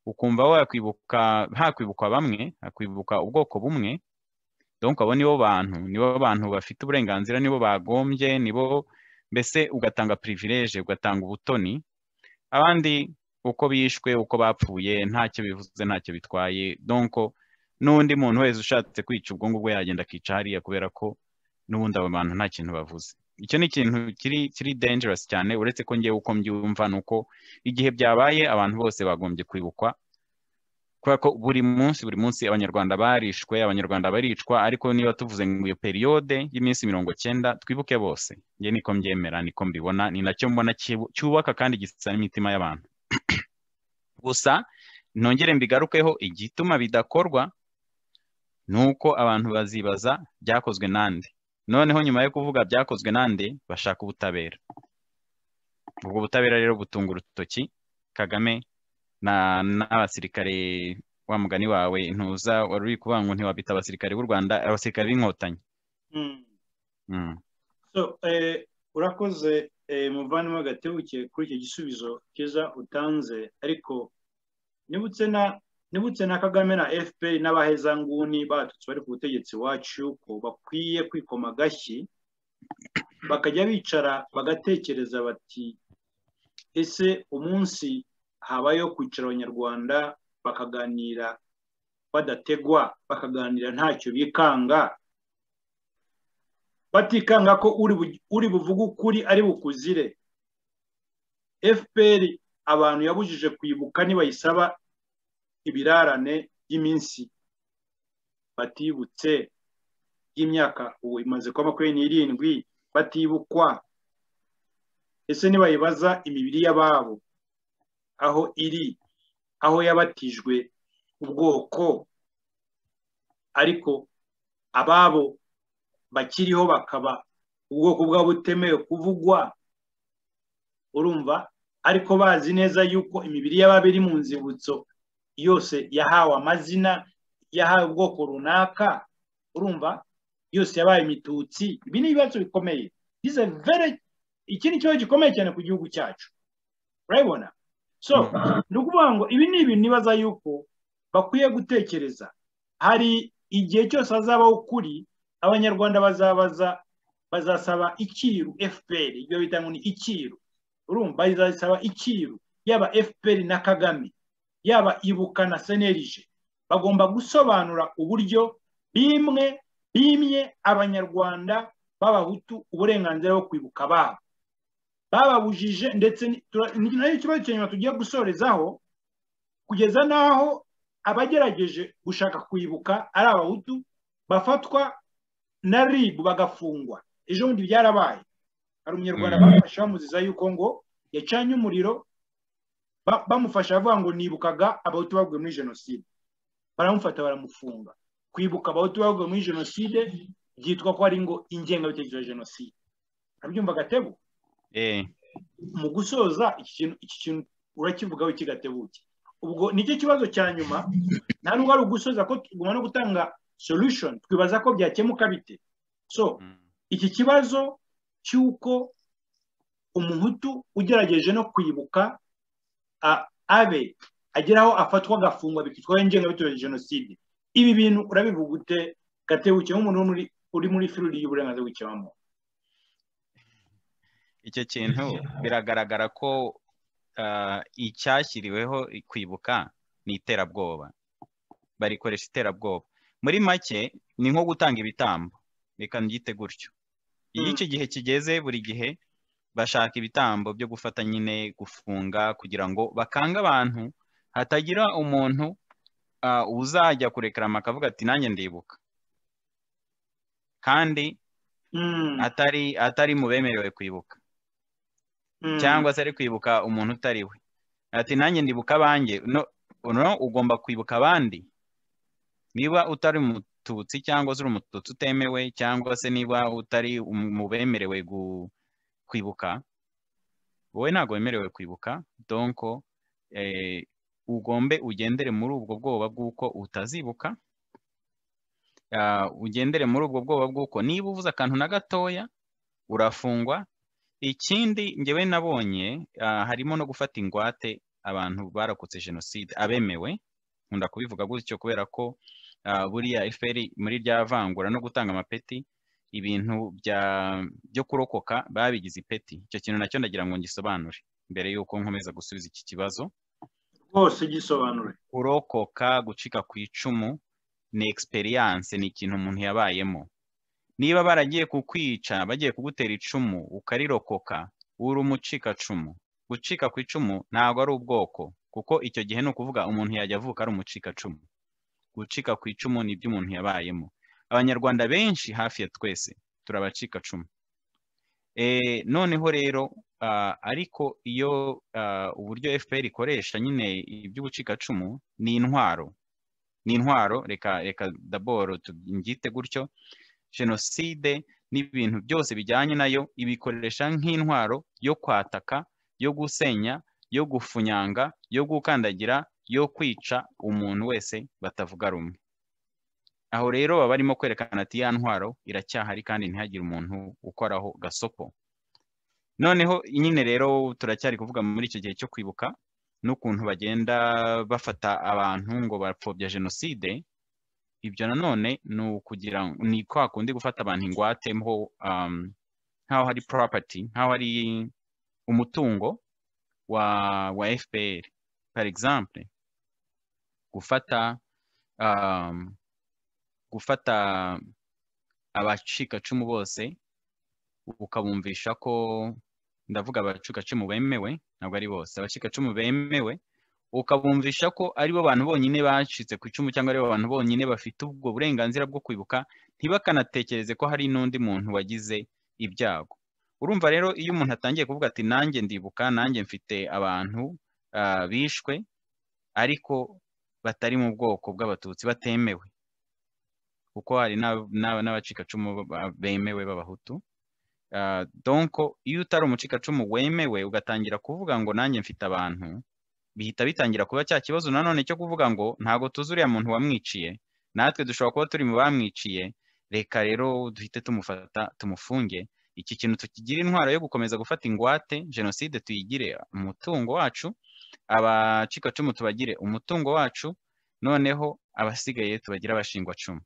ukumva hakwibukwa bamwe, hakwibuka ubwoko bumwe, donc abo nibo bantu bafite uburenganzira, nibo bagombye, nibo mbese ugatanga privilege, ugatanga ubutoni, abandi uko bishwe uko bapfuye ntacyo bivuze, ntacyo bitwaye. Donc n'undi muntu wese ushatse kwica ubwo ngubwo yagenda akica hariya kubera ko n'ubundi abo bantu nta kintu bavuze. Icyo ni ikintu kiri dangerous cyane, uretse ko ngewe uko mbyumva nuko igihe byabaye abantu bose bagombye kwibukwa, kubera ko buri munsi abanyarwanda barishwe, abanyarwanda baricwa, ariko niba tuvuze ngo iyo periode y'iminsi 90 twibuke bose. Nge niko mbyemera, niko mbibona, ni nacyo mbona cyubaka kandi gisa n'imitima y'abantu. Gusa nongere mbigarukeho, igituma bidakorwa nuko abantu bazibaza byakozwe nande, noneho nyuma yo kuvuga byakozwe nande bashaka ubutabera. Ubwo butabera rero butunga urutoki Kagame n'abasirikare, wa mugani wawe ntuza wari uri kuvuga ngo ntiwabita abasirikare b'u Rwanda, abasirikare b'inkotanyi. So urakoze muvandimwe Gatebuke kuri icyo gisubizo cyiza utanze, ariko nibutse na Kagame na FPR n'abahezanguni batutsi bari ku butegetsi wacu ko bakwiye kwikoma agashyi, bakajya bicara bagatekereza bati ese umunsi habayeho kwicara abanyarwanda bakaganira badategwa, bakaganira ntacyo bikanga, batikanga ko uri buvuga ukuri ari bukuzire. FPR abantu yabujije kwibuka nibayisaba ibirarane by'iminsi batibutse y'imyaka ubu imaze kuba 27 batibukwa. Ese nibayibaza imibiri y'ababo aho iri, aho yabatijwe ubwoko, ariko ababo bakiriho bakaba ubwoko bwabo butemewe kuvugwa, urumva, ariko bazi neza yuko imibiri y'ababiri mu nzibutso yose yahawe amazina, yahawe ubwoko runaka, urumva, yose yabaye imitutsi. Ibi ni ibibazo bikomeye, iki ni ikibazo gikomeye cyane ku gihugu cyacu, urabibona. So ni ukuvuga ngo ibi ni ibintu nibaza yuko bakwiye gutekereza. Hari igihe cyose hazabaho ukuri, abanyarwanda bazasaba ikiru FPR, ibyo bita ngo ni ikiru, urumva, bazasaba ikiru, yaba FPR na Kagame, yaba Ibuka na Senerije, bagomba gusobanura uburyo bimye abanyarwanda b'abahutu uburenganzira bwo kwibuka babo, bababujije. Ndetse nayo ikibazo cyanyuma tugiye gusorezaho, kugeza naho abagerageje gushaka kwibuka ari abahutu bafatwa na RIB bagafungwa. Ejo bundi byarabaye, hari umunyarwanda bafashe bamuziza yuko ngo yacanye umuriro, bamufasha avuga ngo nibukaga abahutu baguye muri jenoside. baramufata baramufunga. Kwibuka abahutu baguye muri jenoside byitwa ko ari ngo ingengabitekerezo ya jenoside. Abyumva Gatebo? Mu gusoza iki kintu urakivugaho iki Gatebuke? Ubwo nicyo kibazo cya nyuma, nta nubwo ari ugusoza ko tugomba no gutanga solution, twibaza ko byakemuka bite. So iki kibazo cy'uko umuhutu ugerageje no kwibuka abe ageraho afatwa agafungwa bikitwa ingengabitekerezo ya jenoside, ibi bintu urabivuga ute Gatebuke nk'umuntu uri muri firuri y'uburenganzira bw'ikiremwamuntu? Icyo kintu biragaragara ko icyashyiriweho kwibuka ni iterabwoba, barikoresha iterabwoba. Muri make ni nko gutanga ibitambo, reka mbyite gutyo. Iyo icyo gihe kigeze, buri gihe bashaka ibitambo byo gufata nyine, gufunga, kugira ngo bakange abantu, hatagira umuntu uzajya kurekarama akavuga ati nanjye ndibuka, kandi atari mu bemerewe kwibuka, cyangwa se ari kwibuka umuntu utari we. Ati nanjye ndibuka abanjye. No, ugomba kwibuka abandi. Niba utari umututsi cyangwa se uri umututsi utemewe, cyangwa se niba utari mu bemerewe kwibuka, wowe ntabwo wemerewe kwibuka. Donc ugombe ugendere muri ubwo bwoba bw'uko utazibuka, ugendere muri ubwo bwoba bw'uko niba uvuze akantu na gatoya urafungwa. Ikindi ngewe nabonye harimo no gufata ingwate abantu barakotse jenoside abemewe. Nkunda kubivuga gutyo kubera ko buriya FPR muri rya vangura no gutanga amapeti, ibintu byo kurokoka babigize ipeti. Icyo kintu nacyo ndagira ngo ngisobanure mbere yuko nkomeza gusubiza iki kibazo. Rwose gisobanure. Kurokoka, gucika ku icumu ni experience, ni ikintu umuntu yabayemo. Niba baragiye kukwica, bagiye kugutera icumu ukarirokoka, uri umucikacumu. Gucika ku icumu ntabwo ari ubwoko, kuko icyo gihe ni ukuvuga umuntu yajya avuka ari umucikacumu. Gucika ku icumu ni ibyo umuntu yabayemo. Abanyarwanda benshi hafi ya twese turabacikacumu. Noneho rero ariko iyo uburyo FPR ikoresha nyine iby'ubucikacumu ni intwaro. Ni intwaro, reka d'abord tubyite gutyo. Jenoside n'ibintu byose bijyanye nayo ibikoresha nk'intwaro yo kwataka, yo gusenya, yo gufunyanga, yo gukandagira, yo kwica umuntu wese batavuga rumwe. Aho rero baba barimo kwerekana ati ya ntwaro iracyahari kandi ntihagire umuntu ukoraho gasopo. Noneho nyine rero turacyari kuvuga muri icyo gihe cyo kwibuka n'ukuntu bagenda bafata abantu ngo bapfobya jenoside. Ibyo nanone ni kwa kundi gufata abantu ingwate nk'aho hari property, nk'aho hari umutungo wa FPR. Par exemple, gufata abacikacumu bose ukabumvisha ko, ndavuga abacikacumu bemewe, ntabwo ari bose, abacikacumu bemewe, ukabumvisha ko aribo bantu bonyine bacitse ku icumu, cyangwa aribo bantu bonyine bafite ubwo burenganzira bwo kwibuka, ntibakanatekereze ko hari n'undi muntu wagize ibyago. Urumva rero iyo umuntu atangiye kuvuga ati nanjye ndibuka, nanjye mfite abantu bishwe ariko batari mu bwoko bw'abatutsi batemewe, kuko hari n'abacikacumu bemewe b'abahutu. Donc iyo utari umucikacumu wemewe ugatangira kuvuga ngo nanjye mfite abantu, bihita bitangira kuba cya kibazo nanone cyo kuvuga ngo ntabwo tuzi uriya muntu wamwiciye, natwe dushobora kuba turi mu bamwiciye, reka rero duhite tumufata tumufunge. Iki kintu tukigira intwaro yo gukomeza gufata ingwate, jenoside tuyigire umutungo wacu, abacikacumu tubagire umutungo wacu, noneho abasigaye tubagira abashingwacumu.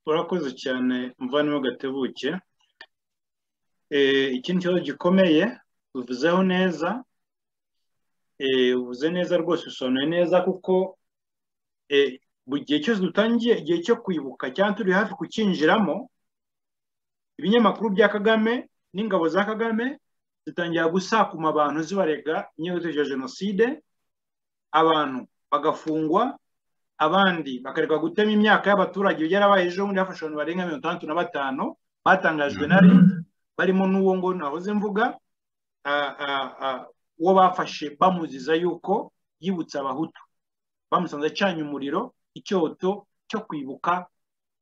Urakoze cyane muvandimwe Gatebuke. Ikindi kibazo gikomeye uvuzeho neza, uvuze neza rwose, usobanuye neza, kuko buri gihe cyose dutangiye igihe cyo kwibuka cyangwa turi hafi kukinjiramo, ibinyamakuru bya Kagame n'ingabo za Kagame zitangira gusakuma abantu zibarega ingengabitekerezo ya jenoside, abantu bagafungwa, abandi bakareka gutema imyaka y'abaturage. Byarabaye ejo bundi hafashe abantu barenga 65 batangajwe na leta, barimo n'uwo ngo nahoze mvuga, uwo bafashe bamuziza yuko yibutsa abahutu. bamusanze acanye umuriro icyoto cyo kwibuka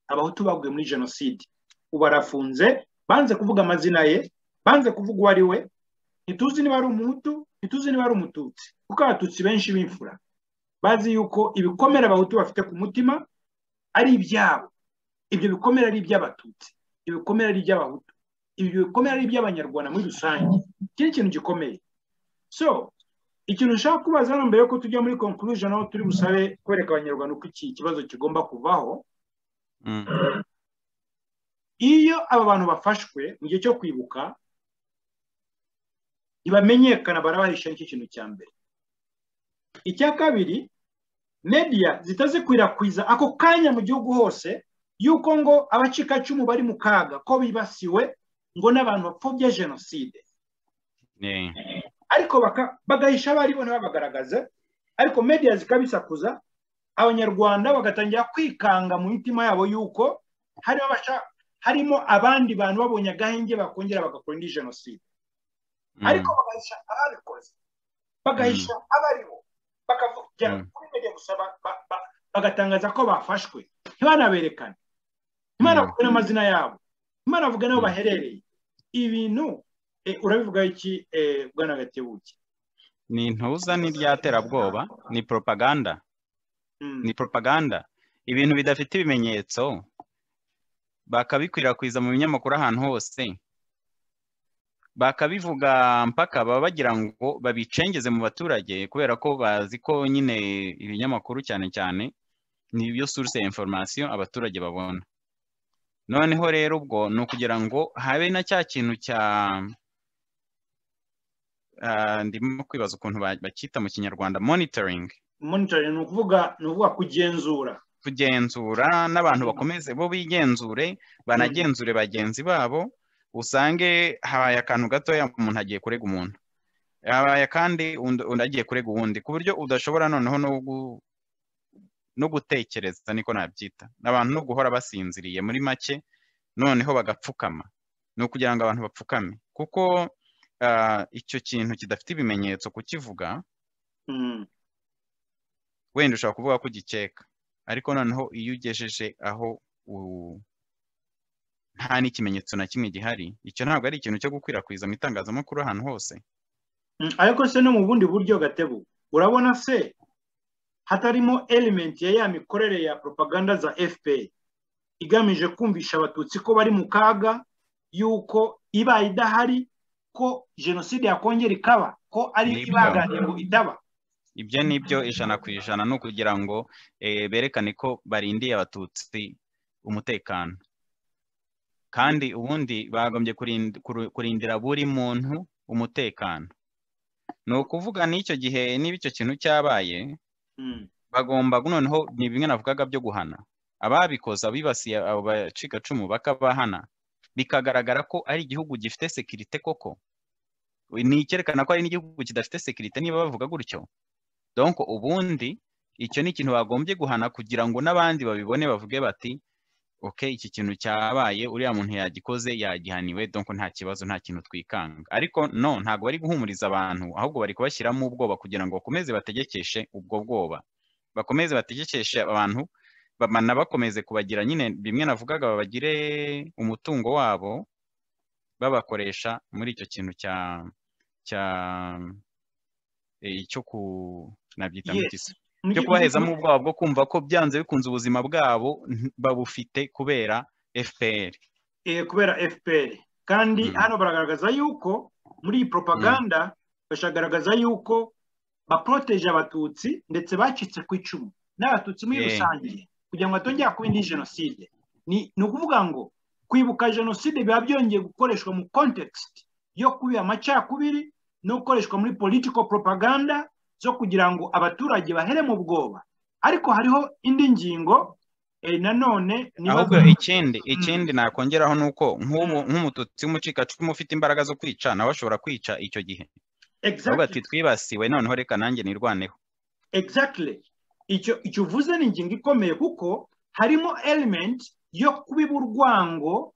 abahutu baguye muri jenoside. Ubu arafunze, banze kuvuga amazina ye, banze kuvuga uwo ari we, ntituzi niba ari umuhutu, ntituzi niba ari umututsi, kuko abatutsi benshi b'imfura bazi yuko ibikomere abahutu bafite ku mutima ari ibyabo, ibyo bikomere ari iby'abatutsi, ibikomere ari iby'abahutu, ibyo bikomere ari iby'abanyarwanda muri rusange. Iki ni ikintu gikomeye. So ikintu ushaka kubaza hano mbere yuko tujya muri conclusion aho turi busabe kwereka abanyarwanda uko iki kibazo kigomba kuvaho, iyo aba bantu bafashwe mu gihe cyo kwibuka ntibamenyekana, barabahisha nicyo kintu cya mbere. Icya kabiri, media zitazikwirakwiza ako kanya mu gihugu hose yuko ngo abacikacumu bari mu kaga ko bibasiwe ngo n'abantu bapfobye jenoside, ariko bagahisha abari bo ntibabagaragaze, ariko media zikabisakuza, abanyarwanda bagatangira kwikanga mu mitima yabo yuko harimo abandi bantu babonye agahenge bakongera bagakora indi jenoside, ariko bagahisha ababikoze, bagahisha abaribo, bakavugira kuri media gusa, bagatangaza ko bafashwe, ntibanaberekane, ntibanavuge n'amazina yabo, ntibanavuge n'aho baherereye. Ibintu urabivuga iki Bwana Gatebuke? Ni intuza n'iryaterabwoba, ni propaganda. Ni propaganda, ibintu bidafite ibimenyetso bakabikwirakwiza mu binyamakuru ahantu hose, bakabivuga mpaka baba bagira ngo babicengeze mu baturage, kubera ko bazi ko nyine ibinyamakuru cyane cyane ni byo source ya information abaturage babona. Noneho rero ubwo ni ukugira ngo habe na cya kintu cya ndimo kwibaza ukuntu bakita mu kinyarwanda, monitoring. Monitoring ni ukuvuga kugenzura n'abantu bakomeze bo bigenzure, banagenzure bagenzi babo. Usange habaye akantu gatoya umuntu agiye kurega umuntu, habaye kandi undi agiye kurega uwundi, ku buryo udashobora noneho no gutekereza, niko nabyita, n'abantu no guhora basinziriye muri make, noneho bagapfukama. Ni ukugira ngo abantu bapfukame, kuko icyo kintu kidafite ibimenyetso kukivuga, wenda ushobora kuvuga ko ugikeka, ariko noneho iyo ugejeje aho nta n'ikimenyetso na kimwe gihari, icyo ntabwo ari ikintu cyo gukwirakwiza mu itangazamakuru ahantu hose. Ariko se no mu bundi buryo Gatebu, urabona se hatarimo element ya mikorere ya propaganda za FPR igamije kumvisha abatutsi ko bari mu kaga, yuko ibaye idahari ko jenoside yakongera ikaba, ko ari ibaganiye ngo idaba? Ibyo nibyo 100%, no kugira ngo berekane ko barindiye abatutsi umutekano, kandi ubundi bagombye kurindira buri muntu umutekano. Ni ukuvuga n'icyo gihe niba icyo kintu cyabaye, bagomba noneho ni bimwe navugaga byo guhana ababikoze, abibasiye abo bacikacumu bakabahana, bikagaragara ko ari igihugu gifite sekirite koko. Ni icyerekana ko ari n'igihugu kidafite sekirite niba bavuga gutyo. Donc ubundi icyo ni ikintu bagombye guhana, kugira ngo n'abandi babibone bavuge bati okay, iki kintu cyabaye, uriya muntu yagikoze, yagihaniwe, donc nta kibazo, nta kintu twikanga. Ariko no, ntabwo bari guhumuriza abantu, ahubwo bari kubashyiramo ubwoba kugira ngo bakomeze bategekeshe ubwo bwoba, bakomeze bategekeshe abantu, bakomeze kubagira nyine bimwe navugaga, babagire umutungo wabo, babakoresha muri icyo kintu cyo nabyita mutisi, cyo kubahezamo ubwoba bwo kumva ko byanze bikunze ubuzima bwabo babufite kubera FPR. Kubera FPR. Kandi hano baragaragaza yuko muri iyi propaganda bashagaragaza yuko baproteje abatutsi ndetse bacitse ku icumu n'abatutsi muri rusange, kugira ngo atongera kuba indi jenoside. Ni ukuvuga ngo kwibuka jenoside biba byongeye gukoreshwa mu context yo kubiha amacakubiri no gukoreshwa muri political propaganda zo kugira ngo abaturage bahere mu bwoba. Ariko hariho indi ngingo nanone, ahubwo ikindi nakongeraho nuko nk'umututsi w'umucikacumu ufite imbaraga zo kwica, nawe ashobora kwica icyo gihe. Ahubwo ati twibasiwe, noneho reka nanjye nirwaneho. Exactly. Icyo uvuze ni ingingo ikomeye, kuko harimo element yo kubiba urwango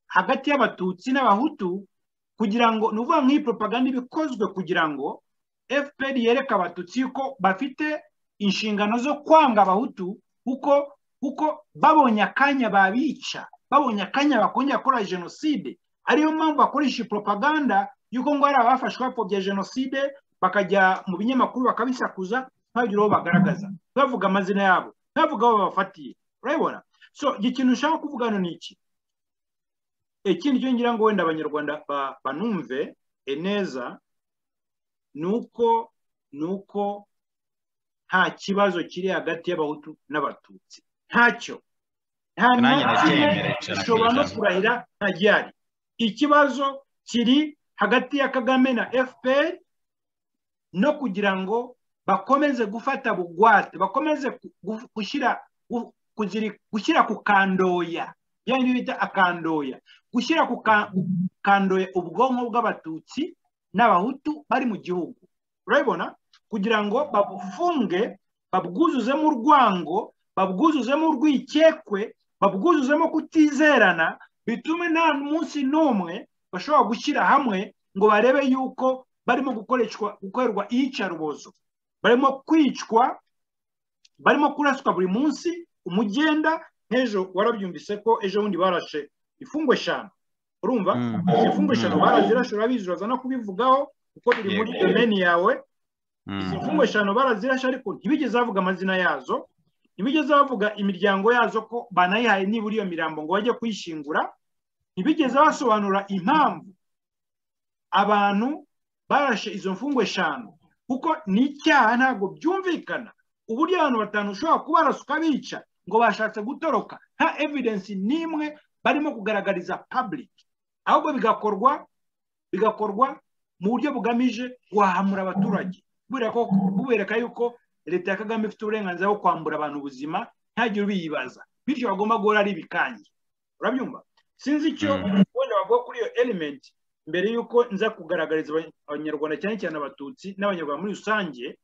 hagati y'abatutsi n'abahutu, kugira ngo ni ukuvuga nk'iyi propaganda ibikozwe kugira ngo FPR yereka abatutsi ko bafite inshingano zo kwanga abahutu kuko babonye akanya babica, babonye akanya bakongera gukora jenoside. Ariyo mpamvu bakoresha propaganda yuko ngo hari abafashwe bapfobya jenoside, bakajya mu binyamakuru bakabisakuza ntagire uwo bagaragaza, bavuga amazina yabo, bavuga aho babafatiye. Urabibona? So ikintu nshaka kuvuga hano ni iki. Ikindi cyo ngira ngo wenda abanyarwanda banumve neza nuko nta kibazo kiri hagati y'abahutu n'abatutsi. Ntacyo. Nta n'imwe ushobora no kurahira nta gihari. Ikibazo kiri hagati ya Kagame na FPR no kugira ngo bakomeze gufata bugwate, bakomeze gushyira ku kandoya, yani bita akandoya, gushyira ku kandoya ubwonko bw'abatutsi n'abahutu bari mu gihugu. Urabibona? Kugira ngo babufunge, babwuzuzemo urwango, babwuzuzemo urwikekwe, babwuzuzemo kutizerana, bitume nta munsi n'umwe bashobora gushyira hamwe ngo barebe yuko barimo gukorerwa iyicarubozo, barimo kwicwa, barimo kuraswa buri munsi umugenda. Nk'ejo warabyumvise ko ejo bundi barashe imfungwa 5. Urumva? Imfungwa 5 barazirashe, urabizi, uraza no kubivugaho kuko biri muri domaine yawe. Izi mfungwa 5 barazirashe, ariko ntibigeze bavuga amazina yazo, ntibigeze bavuga imiryango yazo ko banayihaye nibura iyo mirambo ngo bajye kuyishingura, ntibigeze basobanura impamvu abantu barashe izo mfungwa 5, kuko ni icyaha. Ntabwo byumvikana uburyo abantu 5 ushobora kubarasuka bica ngo bashatse gutoroka, nta evidence nimwe barimo kugaragariza public, ahubwo bigakorwa mu buryo bugamije guhamura abaturage, bubereka yuko leta ya Kagame ifite uburenganzira bwo kwambura abantu ubuzima ntagire ubiyibaza, bityo bagomba guhora ari ibikange. Urabyumva? Sinzi icyo wenda bavuga kuri iyo element mbere yuko nza kugaragariza abanyarwanda cyane cyane abatutsi n'abanyarwanda muri rusange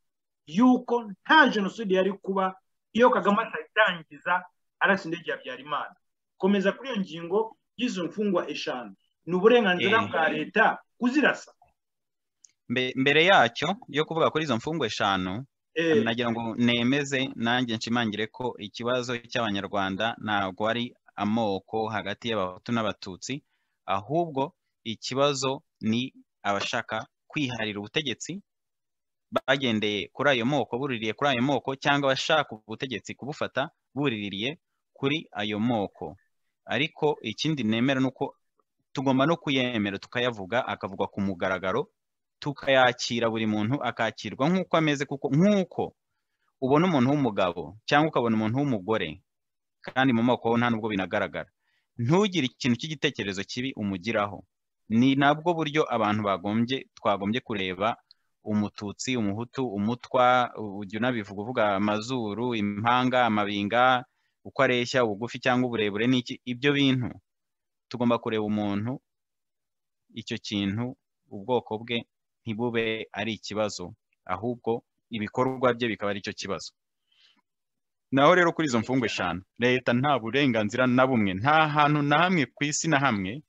yuko nta jenoside yari kuba iyo Kagame atayitangiza arasa indege ya Habyarimana. Komeza kuri iyo ngingo y'izo mfungwa 5, ni uburenganzira bwa leta kuzirasa. Mbere yacyo yo kuvuga kuri izo mfungwa 5, nagira ngo nemeze nanjye nshimangire ko ikibazo cy'abanyarwanda ntabwo ari amoko hagati y'abahutu n'abatutsi, ahubwo ikibazo ni abashaka kwiharira ubutegetsi bagendeye kuri ayo moko, buririye kuri ayo moko, cyangwa abashaka ubutegetsi kubufata buriririye kuri ayo moko. Ariko ikindi nemera nuko tugomba no kuyemera tukayavuga, akavugwa ku mugaragaro, tukayakira buri muntu akakirwa nk'uko ameze, kuko nk'uko ubona umuntu w'umugabo cyangwa ukabona umuntu w'umugore kandi mu moko ho nta nubwo binagaragara, ntugire ikintu cy'igitekerezo kibi umugiraho. Ni nabwo buryo abantu twagombye kureba umututsi, umuhutu, umutwa, ujya unabivuga uvuga amazuru, impanga, amabinga, uko areshya, ubugufi cyangwa uburebure n'iki. Ibyo bintu tugomba kureba umuntu, icyo kintu ubwoko bwe ntibube ari ikibazo, ahubwo ibikorwa bye bikaba ari cyo kibazo. Naho rero kuri izo mfungwa 5, leta nta burenganzira na bumwe, nta hantu na hamwe ku isi na hamwe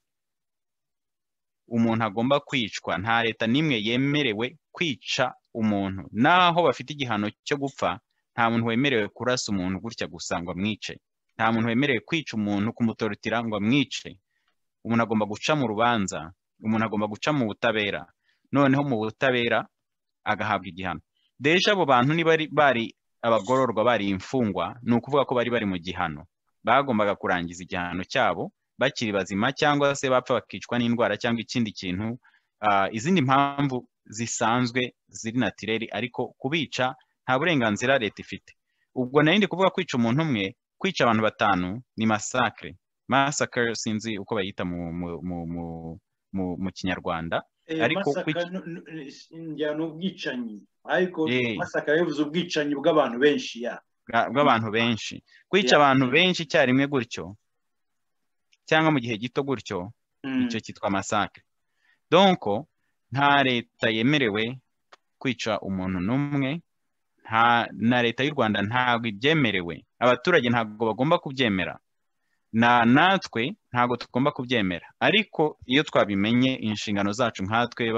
umuntu agomba kwicwa. Nta leta nimwe yemerewe kwica umuntu, naho bafite igihano cyo gupfa. Nta muntu wemerewe kurasa umuntu gutya gusa ngo amwice. Nta muntu wemerewe kwica umuntu, kumutorotira ngo amwice. Umuntu agomba guca mu rubanza, umuntu agomba guca mu butabera, noneho mu butabera agahabwa igihano. Deja abo bantu ni bari abagororwa, bari imfungwa, ni ukuvuga ko bari mu gihano, bagombaga kurangiza igihano cyabo bakiri bazima, cyangwa se bapfa bakicwa n'indwara cyangwa ikindi kintu, izindi mpamvu zisanzwe ziri natireri, ariko kubica nta burenganzira leta ifite. Ubwo narindi kuvuga kwica umuntu umwe, kwica abantu 5 ni massacre. Massacre sinzi uko bayita mu Kinyarwanda, ariko njyana ubwicanyi, ariko massacre bivuze ubwicanyi bw'abantu benshi, bw'abantu benshi. Kwica abantu benshi icyarimwe gutyo cyangwa mu gihe gito gutyo, icyo cyitwa massacre. Donc nta leta yemerewe kwica umuntu n'umwe, na leta y'u Rwanda ntabwo ibyemerewe, abaturage ntabwo bagomba kubyemera, natwe ntabwo tugomba kubyemera. Ariko iyo twabimenye, inshingano zacu nkatwe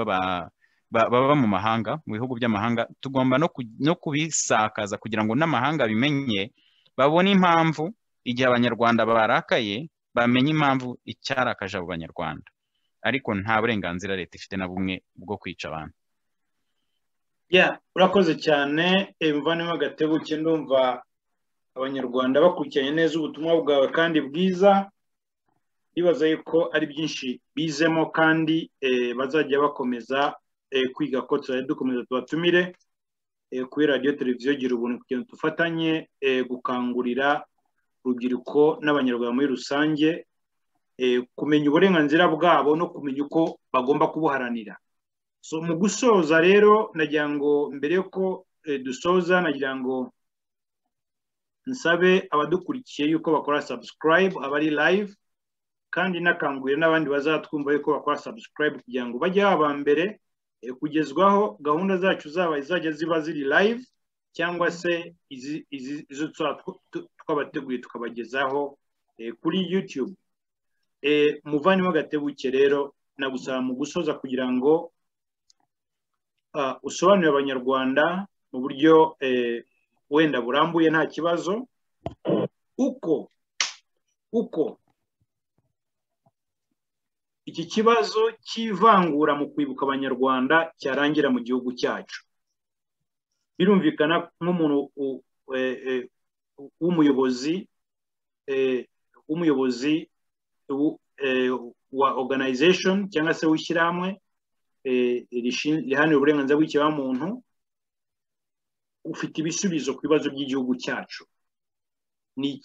baba mu mahanga, mu bihugu by'amahanga, tugomba no kubisakaza kugira ngo n'amahanga bimenye, babone impamvu igihe abanyarwanda barakaye, bamenye impamvu icyarakaje abo banyarwanda, ariko nta burenganzira leta ifite na bumwe bwo kwica abantu. Urakoze cyane Muvandimwe Gatebuke, ndumva abanyarwanda bakurikiranye neza ubutumwa bwawe kandi bwiza, bibaza yuko ari byinshi bizemo kandi bazajya bakomeza kwiga ko tuzajya dukomeza tubatumire kuri radiyo televiziyo Gira Ubuntu kugira ngo dufatanye gukangurira urubyiruko n'abanyarwanda muri rusange kumenya uburenganzira bwabo no kumenya uko bagomba kubuharanira. So mu gusoza rero nagira ngo mbere yuko dusoza nagira ngo nsabe abadukurikiye yuko bakora subscribe abari live, kandi nakangurira n'abandi bazatwumva yuko bakora subscribe kugira ngo bajye aba mbere kugezwaho gahunda zacu izajya ziba ziri live, cyangwa se izo twabateguye tukabagezaho kuri YouTube. Muvandimwe Gatebuke rero nagusaba mu gusoza kugira ngo usobanurire abanyarwanda mu buryo wenda burambuye nta kibazo uko iki kibazo cy'ivangura mu kwibuka abanyarwanda cyarangira mu gihugu cyacu. Birumvikana nk'umuntu w'umuyobozi wa organization cyangwa se w'ishyirahamwe riharanira uburenganzira bw'ikiremwamuntu, ufite ibisubizo ku bibazo by'igihugu cyacu. Ni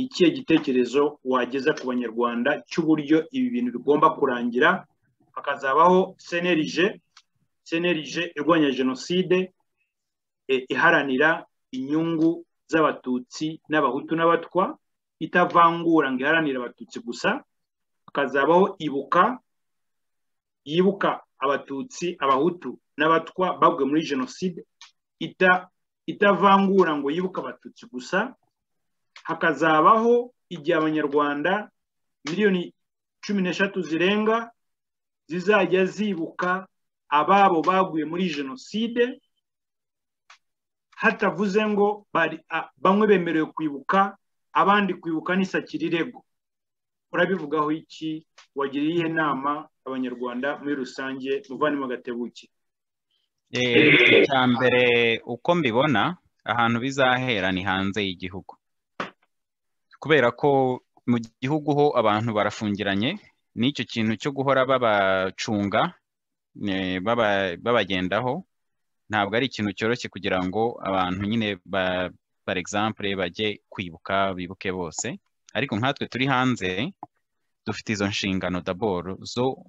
ikihe gitekerezo wageza ku banyarwanda cy'uburyo ibi bintu bigomba kurangira, hakazabaho CNLG irwanya jenoside, iharanira inyungu z'abatutsi n'abahutu n'abatwa, itavangura ngo iharanire abatutsi gusa, hakazabaho yibuka abatutsi, abahutu n'abatwa baguye muri jenoside, itavangura ngo yibuke abatutsi gusa, hakazabaho igihe abanyarwanda miliyoni 13 zirenga zizajya zibuka ababo baguye muri jenoside, hatavuze ngo bamwe bemerewe kwibuka abandi kwibuka n'isakirego. Urabivugaho iki? Wagiriye inama abanyarwanda muri rusange, Muvandimwe Gatebuke? Icya mbere uko mbibona, ahantu bizahera ni hanze y'igihugu, kubera ko mu gihugu ho abantu barafungiranye, n'icyo kintu cyo guhora babacunga babagendaho ntabwo ari ikintu cyoroshye kugira ngo abantu nyine par exemple bajye kwibuka bibuke bose. Ariko nkatwe turi hanze dufite izo nshingano d'abord zo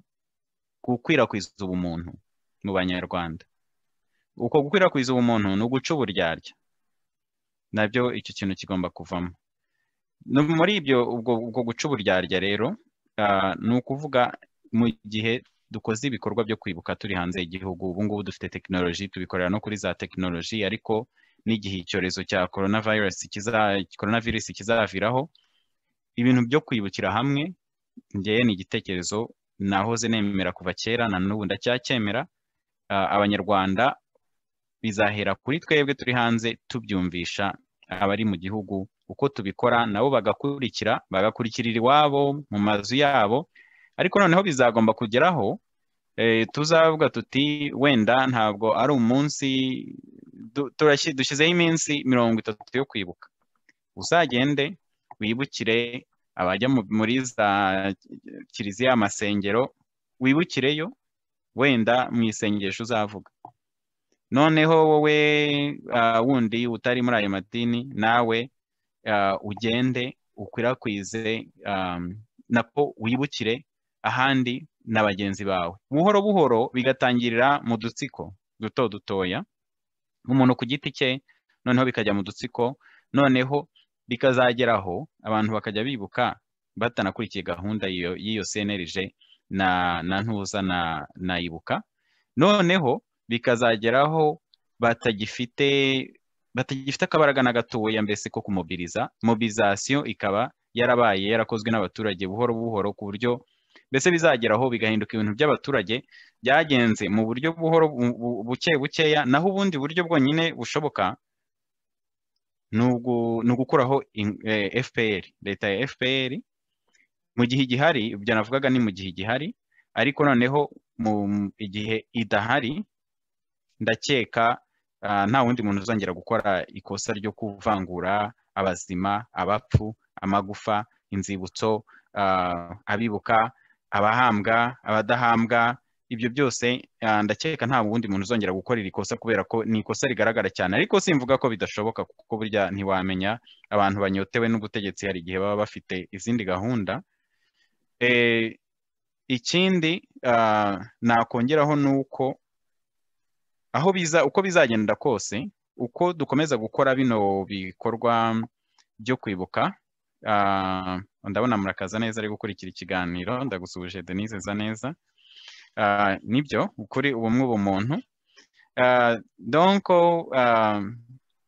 gukwirakwiza ubumuntu mu banyarwanda. Uko gukwirakwiza ubumuntu ni uguca uburyarya, nabyo icyo kintu kigomba kuvamo. Muri ibyo ubwo guca uburyarya rero ni ukuvuga mu gihe dukoze ibikorwa byo kwibuka turi hanze y'igihugu, ubu ngubu dufite tekinoloji, tubikorera no kuri za tekinoloji, ariko n'igihe icyorezo cya coronavirus kizaviraho, ibintu byo kwibukira hamwe, njyewe ni igitekerezo nahoze nemera kuva kera na n'ubu ndacyacyemera. Abanyarwanda bizahera kuri twebwe turi hanze tubyumvisha abari mu gihugu uko tubikora, nabo bagakurikirira iwabo mu mazu yabo. Ariko noneho bizagomba kugeraho tuzavuga tuti wenda ntabwo ari umunsi, dushyizeho iminsi 30 yo kwibuka. Uzagende wibukire abajya muri za kiliziya, amasengero, wibukireyo wenda mu isengesho uzavuga. Noneho wowe wundi utari muri ayo madini, nawe ugende ukwirakwize nako wibukire ahandi na bagenzi bawe, buhoro buhoro bigatangirira mu dutsiko duto dutoya, umuntu ku giti cye, noneho bikajya mu dutsiko, noneho bikazageraho abantu bakajya bibuka batanakurikiye gahunda y'iyo CNLG na ntuza na ibuka. Noneho bikazageraho batagifite akabaraga na gatoya mbese ko kumobiriza. Mobilisation ikaba yarabaye yarakozwe n'abaturage buhoro buhoro, ku buryo mbese bizageraho bigahinduka ibintu by'abaturage byagenze mu buryo buhoro buke bukeya, naho ubundi buryo bwonyine bushoboka ni ugukuraho FPR, leta ya FPR mu gihe igihari. Ibyo navugaga ni mu gihe igihari, ariko noneho mu igihe idahari ndakeka nta wundi muntu uzongera gukora ikosa ryo kuvangura abazima, abapfu, amagufa, inzibutso, abibuka, abahambwa, abadahambwa. Ibyo byose ndakeka nta wundi muntu uzongera gukora iri kosa, kubera ko ni ikosa rigaragara cyane, ariko simvuga ko bidashoboka, kuko burya ntiwamenya abantu banyotewe n'ubutegetsi hari igihe baba bafite izindi gahunda. Ikindi nakongeraho ni uko uko bizagenda kose, uko dukomeza gukora bino bikorwa byo kwibuka, ndabona murakaza neza ari gukurikira ikiganiro, ndagusubije Denise za neza. Nibyo ukuri ubumwe ubumuntu. Donc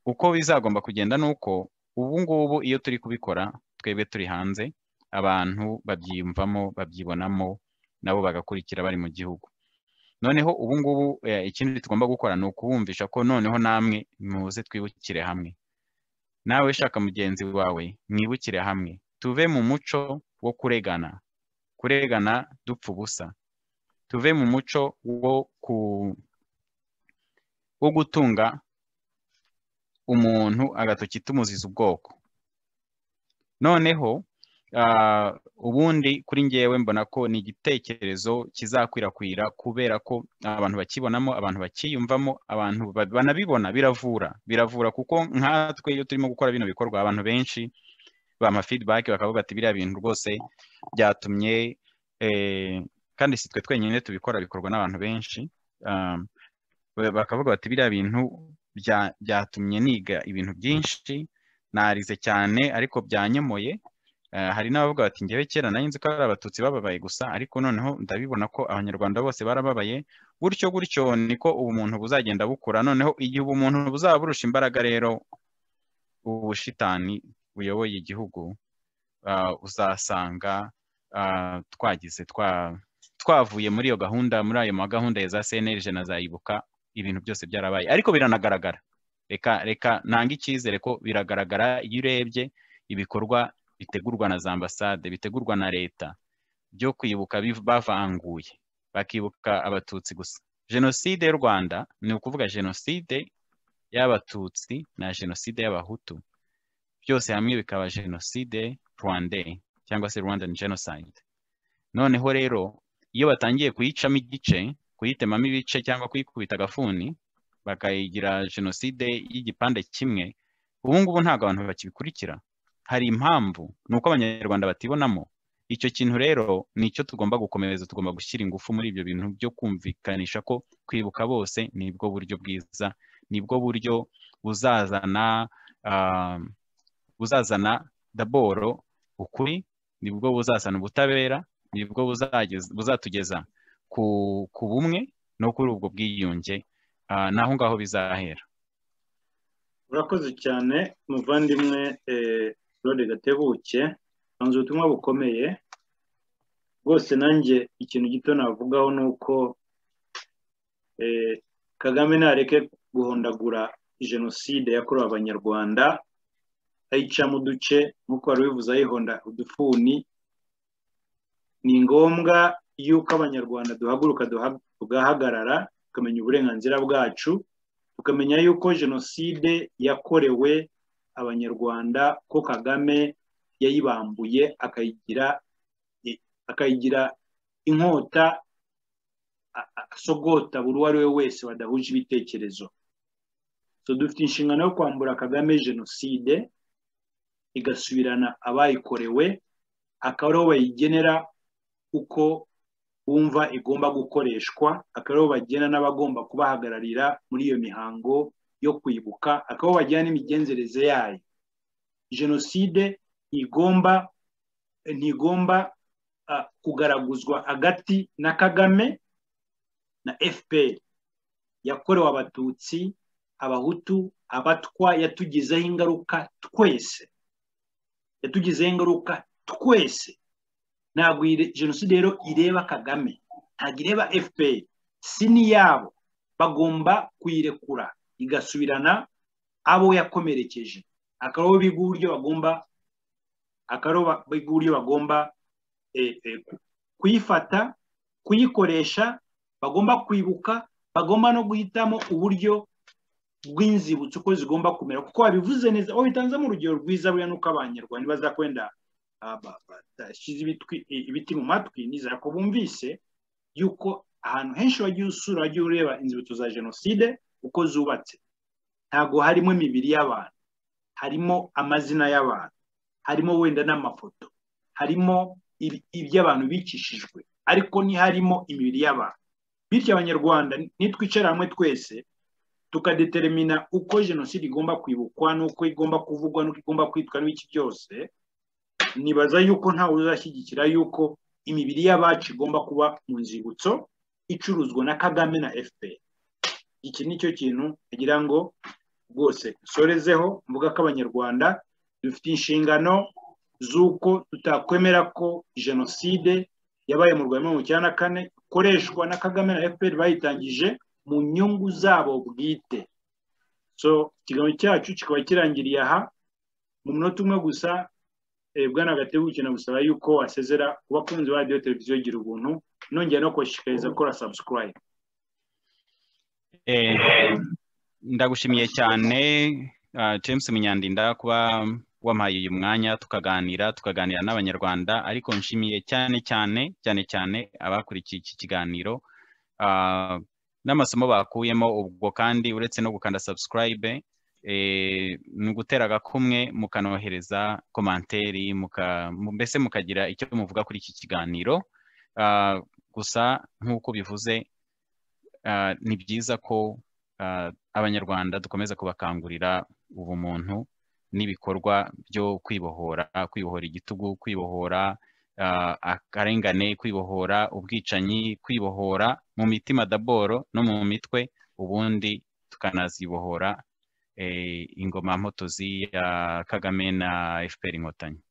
uko bizagomba kugenda nuko ubu ngubu iyo turi kubikora twebwe turi hanze, abantu babyiyumvamo, babyibonamo, nabo bagakurikira bari mu gihugu. Noneho ubu ngubu ikindi tugomba gukora ni ukubumvisha ko noneho namwe muze twibukire hamwe, nawe shaka mugenzi wawe mwibukire hamwe, tuve mu muco wo kuregana dupfa ubusa, tuve mu muco wo gutunga umuntu agatoki tumuziza ubwoko. Noneho ubundi kuri ngewe mbona ko ni igitekerezo kizakwirakwira, kubera ko abantu bakibonamo, abantu bakiyumvamo, abantu banabibona, biravura kuko nkatwe iyo turimo gukora bino bikorwa abantu benshi bama feedback bakavuga ati biriya bintu rwose byatumye, kandi si twe twenyine tubikora, bikorwa n'abantu benshi, bakavuga bati biriya bintu byatumye niga ibintu byinshi, narize cyane ariko byanyomoye. Hari n'abavuga bati ngewe kera nari nzi ko ari abatutsi bababaye gusa, ariko noneho ndabibona ko abanyarwanda bose barababaye. Gutyo gutyo niko ubumuntu buzagenda bukura. Noneho igihe ubumuntu buzaba burusha imbaraga, rero ubushitani buyoboye igihugu uzasanga twavuye muri iyo gahunda, muri ayo magahunda ya za CNLG na za Ibuka, ibintu byose byarabaye. Ariko biranagaragara, reka nanga icyizere ko biragaragara iyo urebye ibikorwa bitegurwa na za ambasade, bitegurwa na leta, byo kwibuka bavanguye, bakibuka abatutsi gusa. Jenoside y'u Rwanda ni ukuvuga jenoside y'abatutsi na jenoside y'abahutu, byose hamwe bikaba jenoside rwandais cyangwa se Rwandan genocide. Noneho rero iyo batangiye kuyicamo igice, kuyitemamo ibice cyangwa kuyikubita agafuni, bakayigira jenoside y'igipande kimwe, ubu ngubu ntabwo abantu bakibikurikira. Hari impamvu, ni uko abanyarwanda batibonamo icyo kintu. Rero nicyo tugomba gukomeza, tugomba gushyira ingufu muri ibyo bintu byo kumvikanisha ko kwibuka bose nibwo buryo bwiza, nibwo buryo buzazana daboro ukuri, nibwo buzazana ubutabera, nibwo buzatugeza ku bumwe no kuri ubwo bwiyunge, naho ngaho bizahera. Urakoze cyane muvandimwe Claude Gatebuke, hanze ubutumwa bukomeye rwose. Nanjye ikintu gito navugaho ni uko Kagame nareke guhondagura jenoside yakorewe abanyarwanda, ayica mu duce nk'uko wari bivuze, ayihonda udufuni. Ni ngombwa yuko abanyarwanda duhaguruka tugahagarara, tukamenya uburenganzira bwacu, tukamenya yuko jenoside yakorewe abanyarwanda ko Kagame yayibambuye akayigira inkota asogota buri uwo ari we wese badahuje ibitekerezo. So dufite inshingano yo kwambura Kagame jenoside, igasubirana abayikorewe, akaba ariho bayigenera uko bumva igomba gukoreshwa, akaba ariho bagena n'abagomba kubahagararira muri iyo mihango yo kwibuka, akaba bagena n'imigenzereze yayo. Jenoside ntigomba kugaraguzwa hagati na Kagame na FPR. Yakorewe abatutsi, abahutu, abatwa, yatugizeho ingaruka twese, ntabwo jenoside rero ireba Kagame, ntabwo ireba FPR, si n'iyabo. Bagomba kuyirekura igasubirana abo yakomerekeje, akarobo biga uburyo bagomba kuyifata, kuyikoresha, bagomba kwibuka, bagomba no guhitamo uburyo bw'inzibutso uko zigomba kumera, kuko wabivuze neza, bitanzemo urugero rwiza buriya nuko abanyarwanda bazakwenda bashyize ibiti mu matwi, nizera ko bumvise yuko ahantu henshi wagiye usura, wagiye ureba inzibutso za jenoside uko zubatse, ntabwo harimo imibiri y'abantu, harimo amazina y'abantu, harimo wenda n'amafoto, harimo iby'abantu bicishijwe, ariko ntiharimo imibiri y'abantu. Bityo abanyarwanda nitwicara hamwe twese tukadetermina uko jenoside igomba kwibukwa, n'uko igomba kuvugwa, n'uko igomba kwitwa, n'iki byose, nibaza yuko ntawe uzashyigikira yuko imibiri y'abacu igomba kuba mu nzibutso icuruzwa na Kagame na FPR. Iki nicyo kintu kugira ngo rwose sorezeho mvuga ko abanyarwanda dufite inshingano z'uko tutakwemera ko jenoside yabaye mu Rwanda mu 1994 ikoreshwa na Kagame na FPR bayitangije mu nyungu zabo bwite. So ikiganiro cyacu kikaba kirangiriye aha mu munota umwe gusa. Bwana Gatebuke nagusaba yuko wasezera ku bakunzi ba Radio Televiziyo Gira Ubuntu, nongera no kubashishikariza gukora subscribe. Ndagushimiye cyane James Munyandinda kuba wampaye uyu mwanya tukaganira n'abanyarwanda, ariko nshimiye cyane abakurikiye iki kiganiro n'amasomo bakuyemo. Ubwo kandi uretse no gukanda subscribe, ni ugutera agakumwe mukanohereza komanteri, mbese mukagira icyo muvuga kuri iki kiganiro. Gusa nk'uko bivuze, ni byiza ko abanyarwanda dukomeza kubakangurira ubumuntu n'ibikorwa byo kwibohora igitugu, kwibohora akarengane, kwibohora ubwicanyi, kwibohora mu mitima daboro no mu mitwe, ubundi tukanazibohora ingoma mpotozi ya Kagame na FPR Inkotanyi.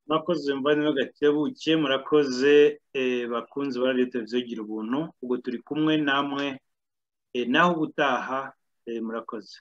Murakoze muvandimwe Gatebuke, murakoze bakunzi ba Radio Televiziyo Gira Ubuntu, ubwo turi kumwe namwe naho ubutaha, murakoze.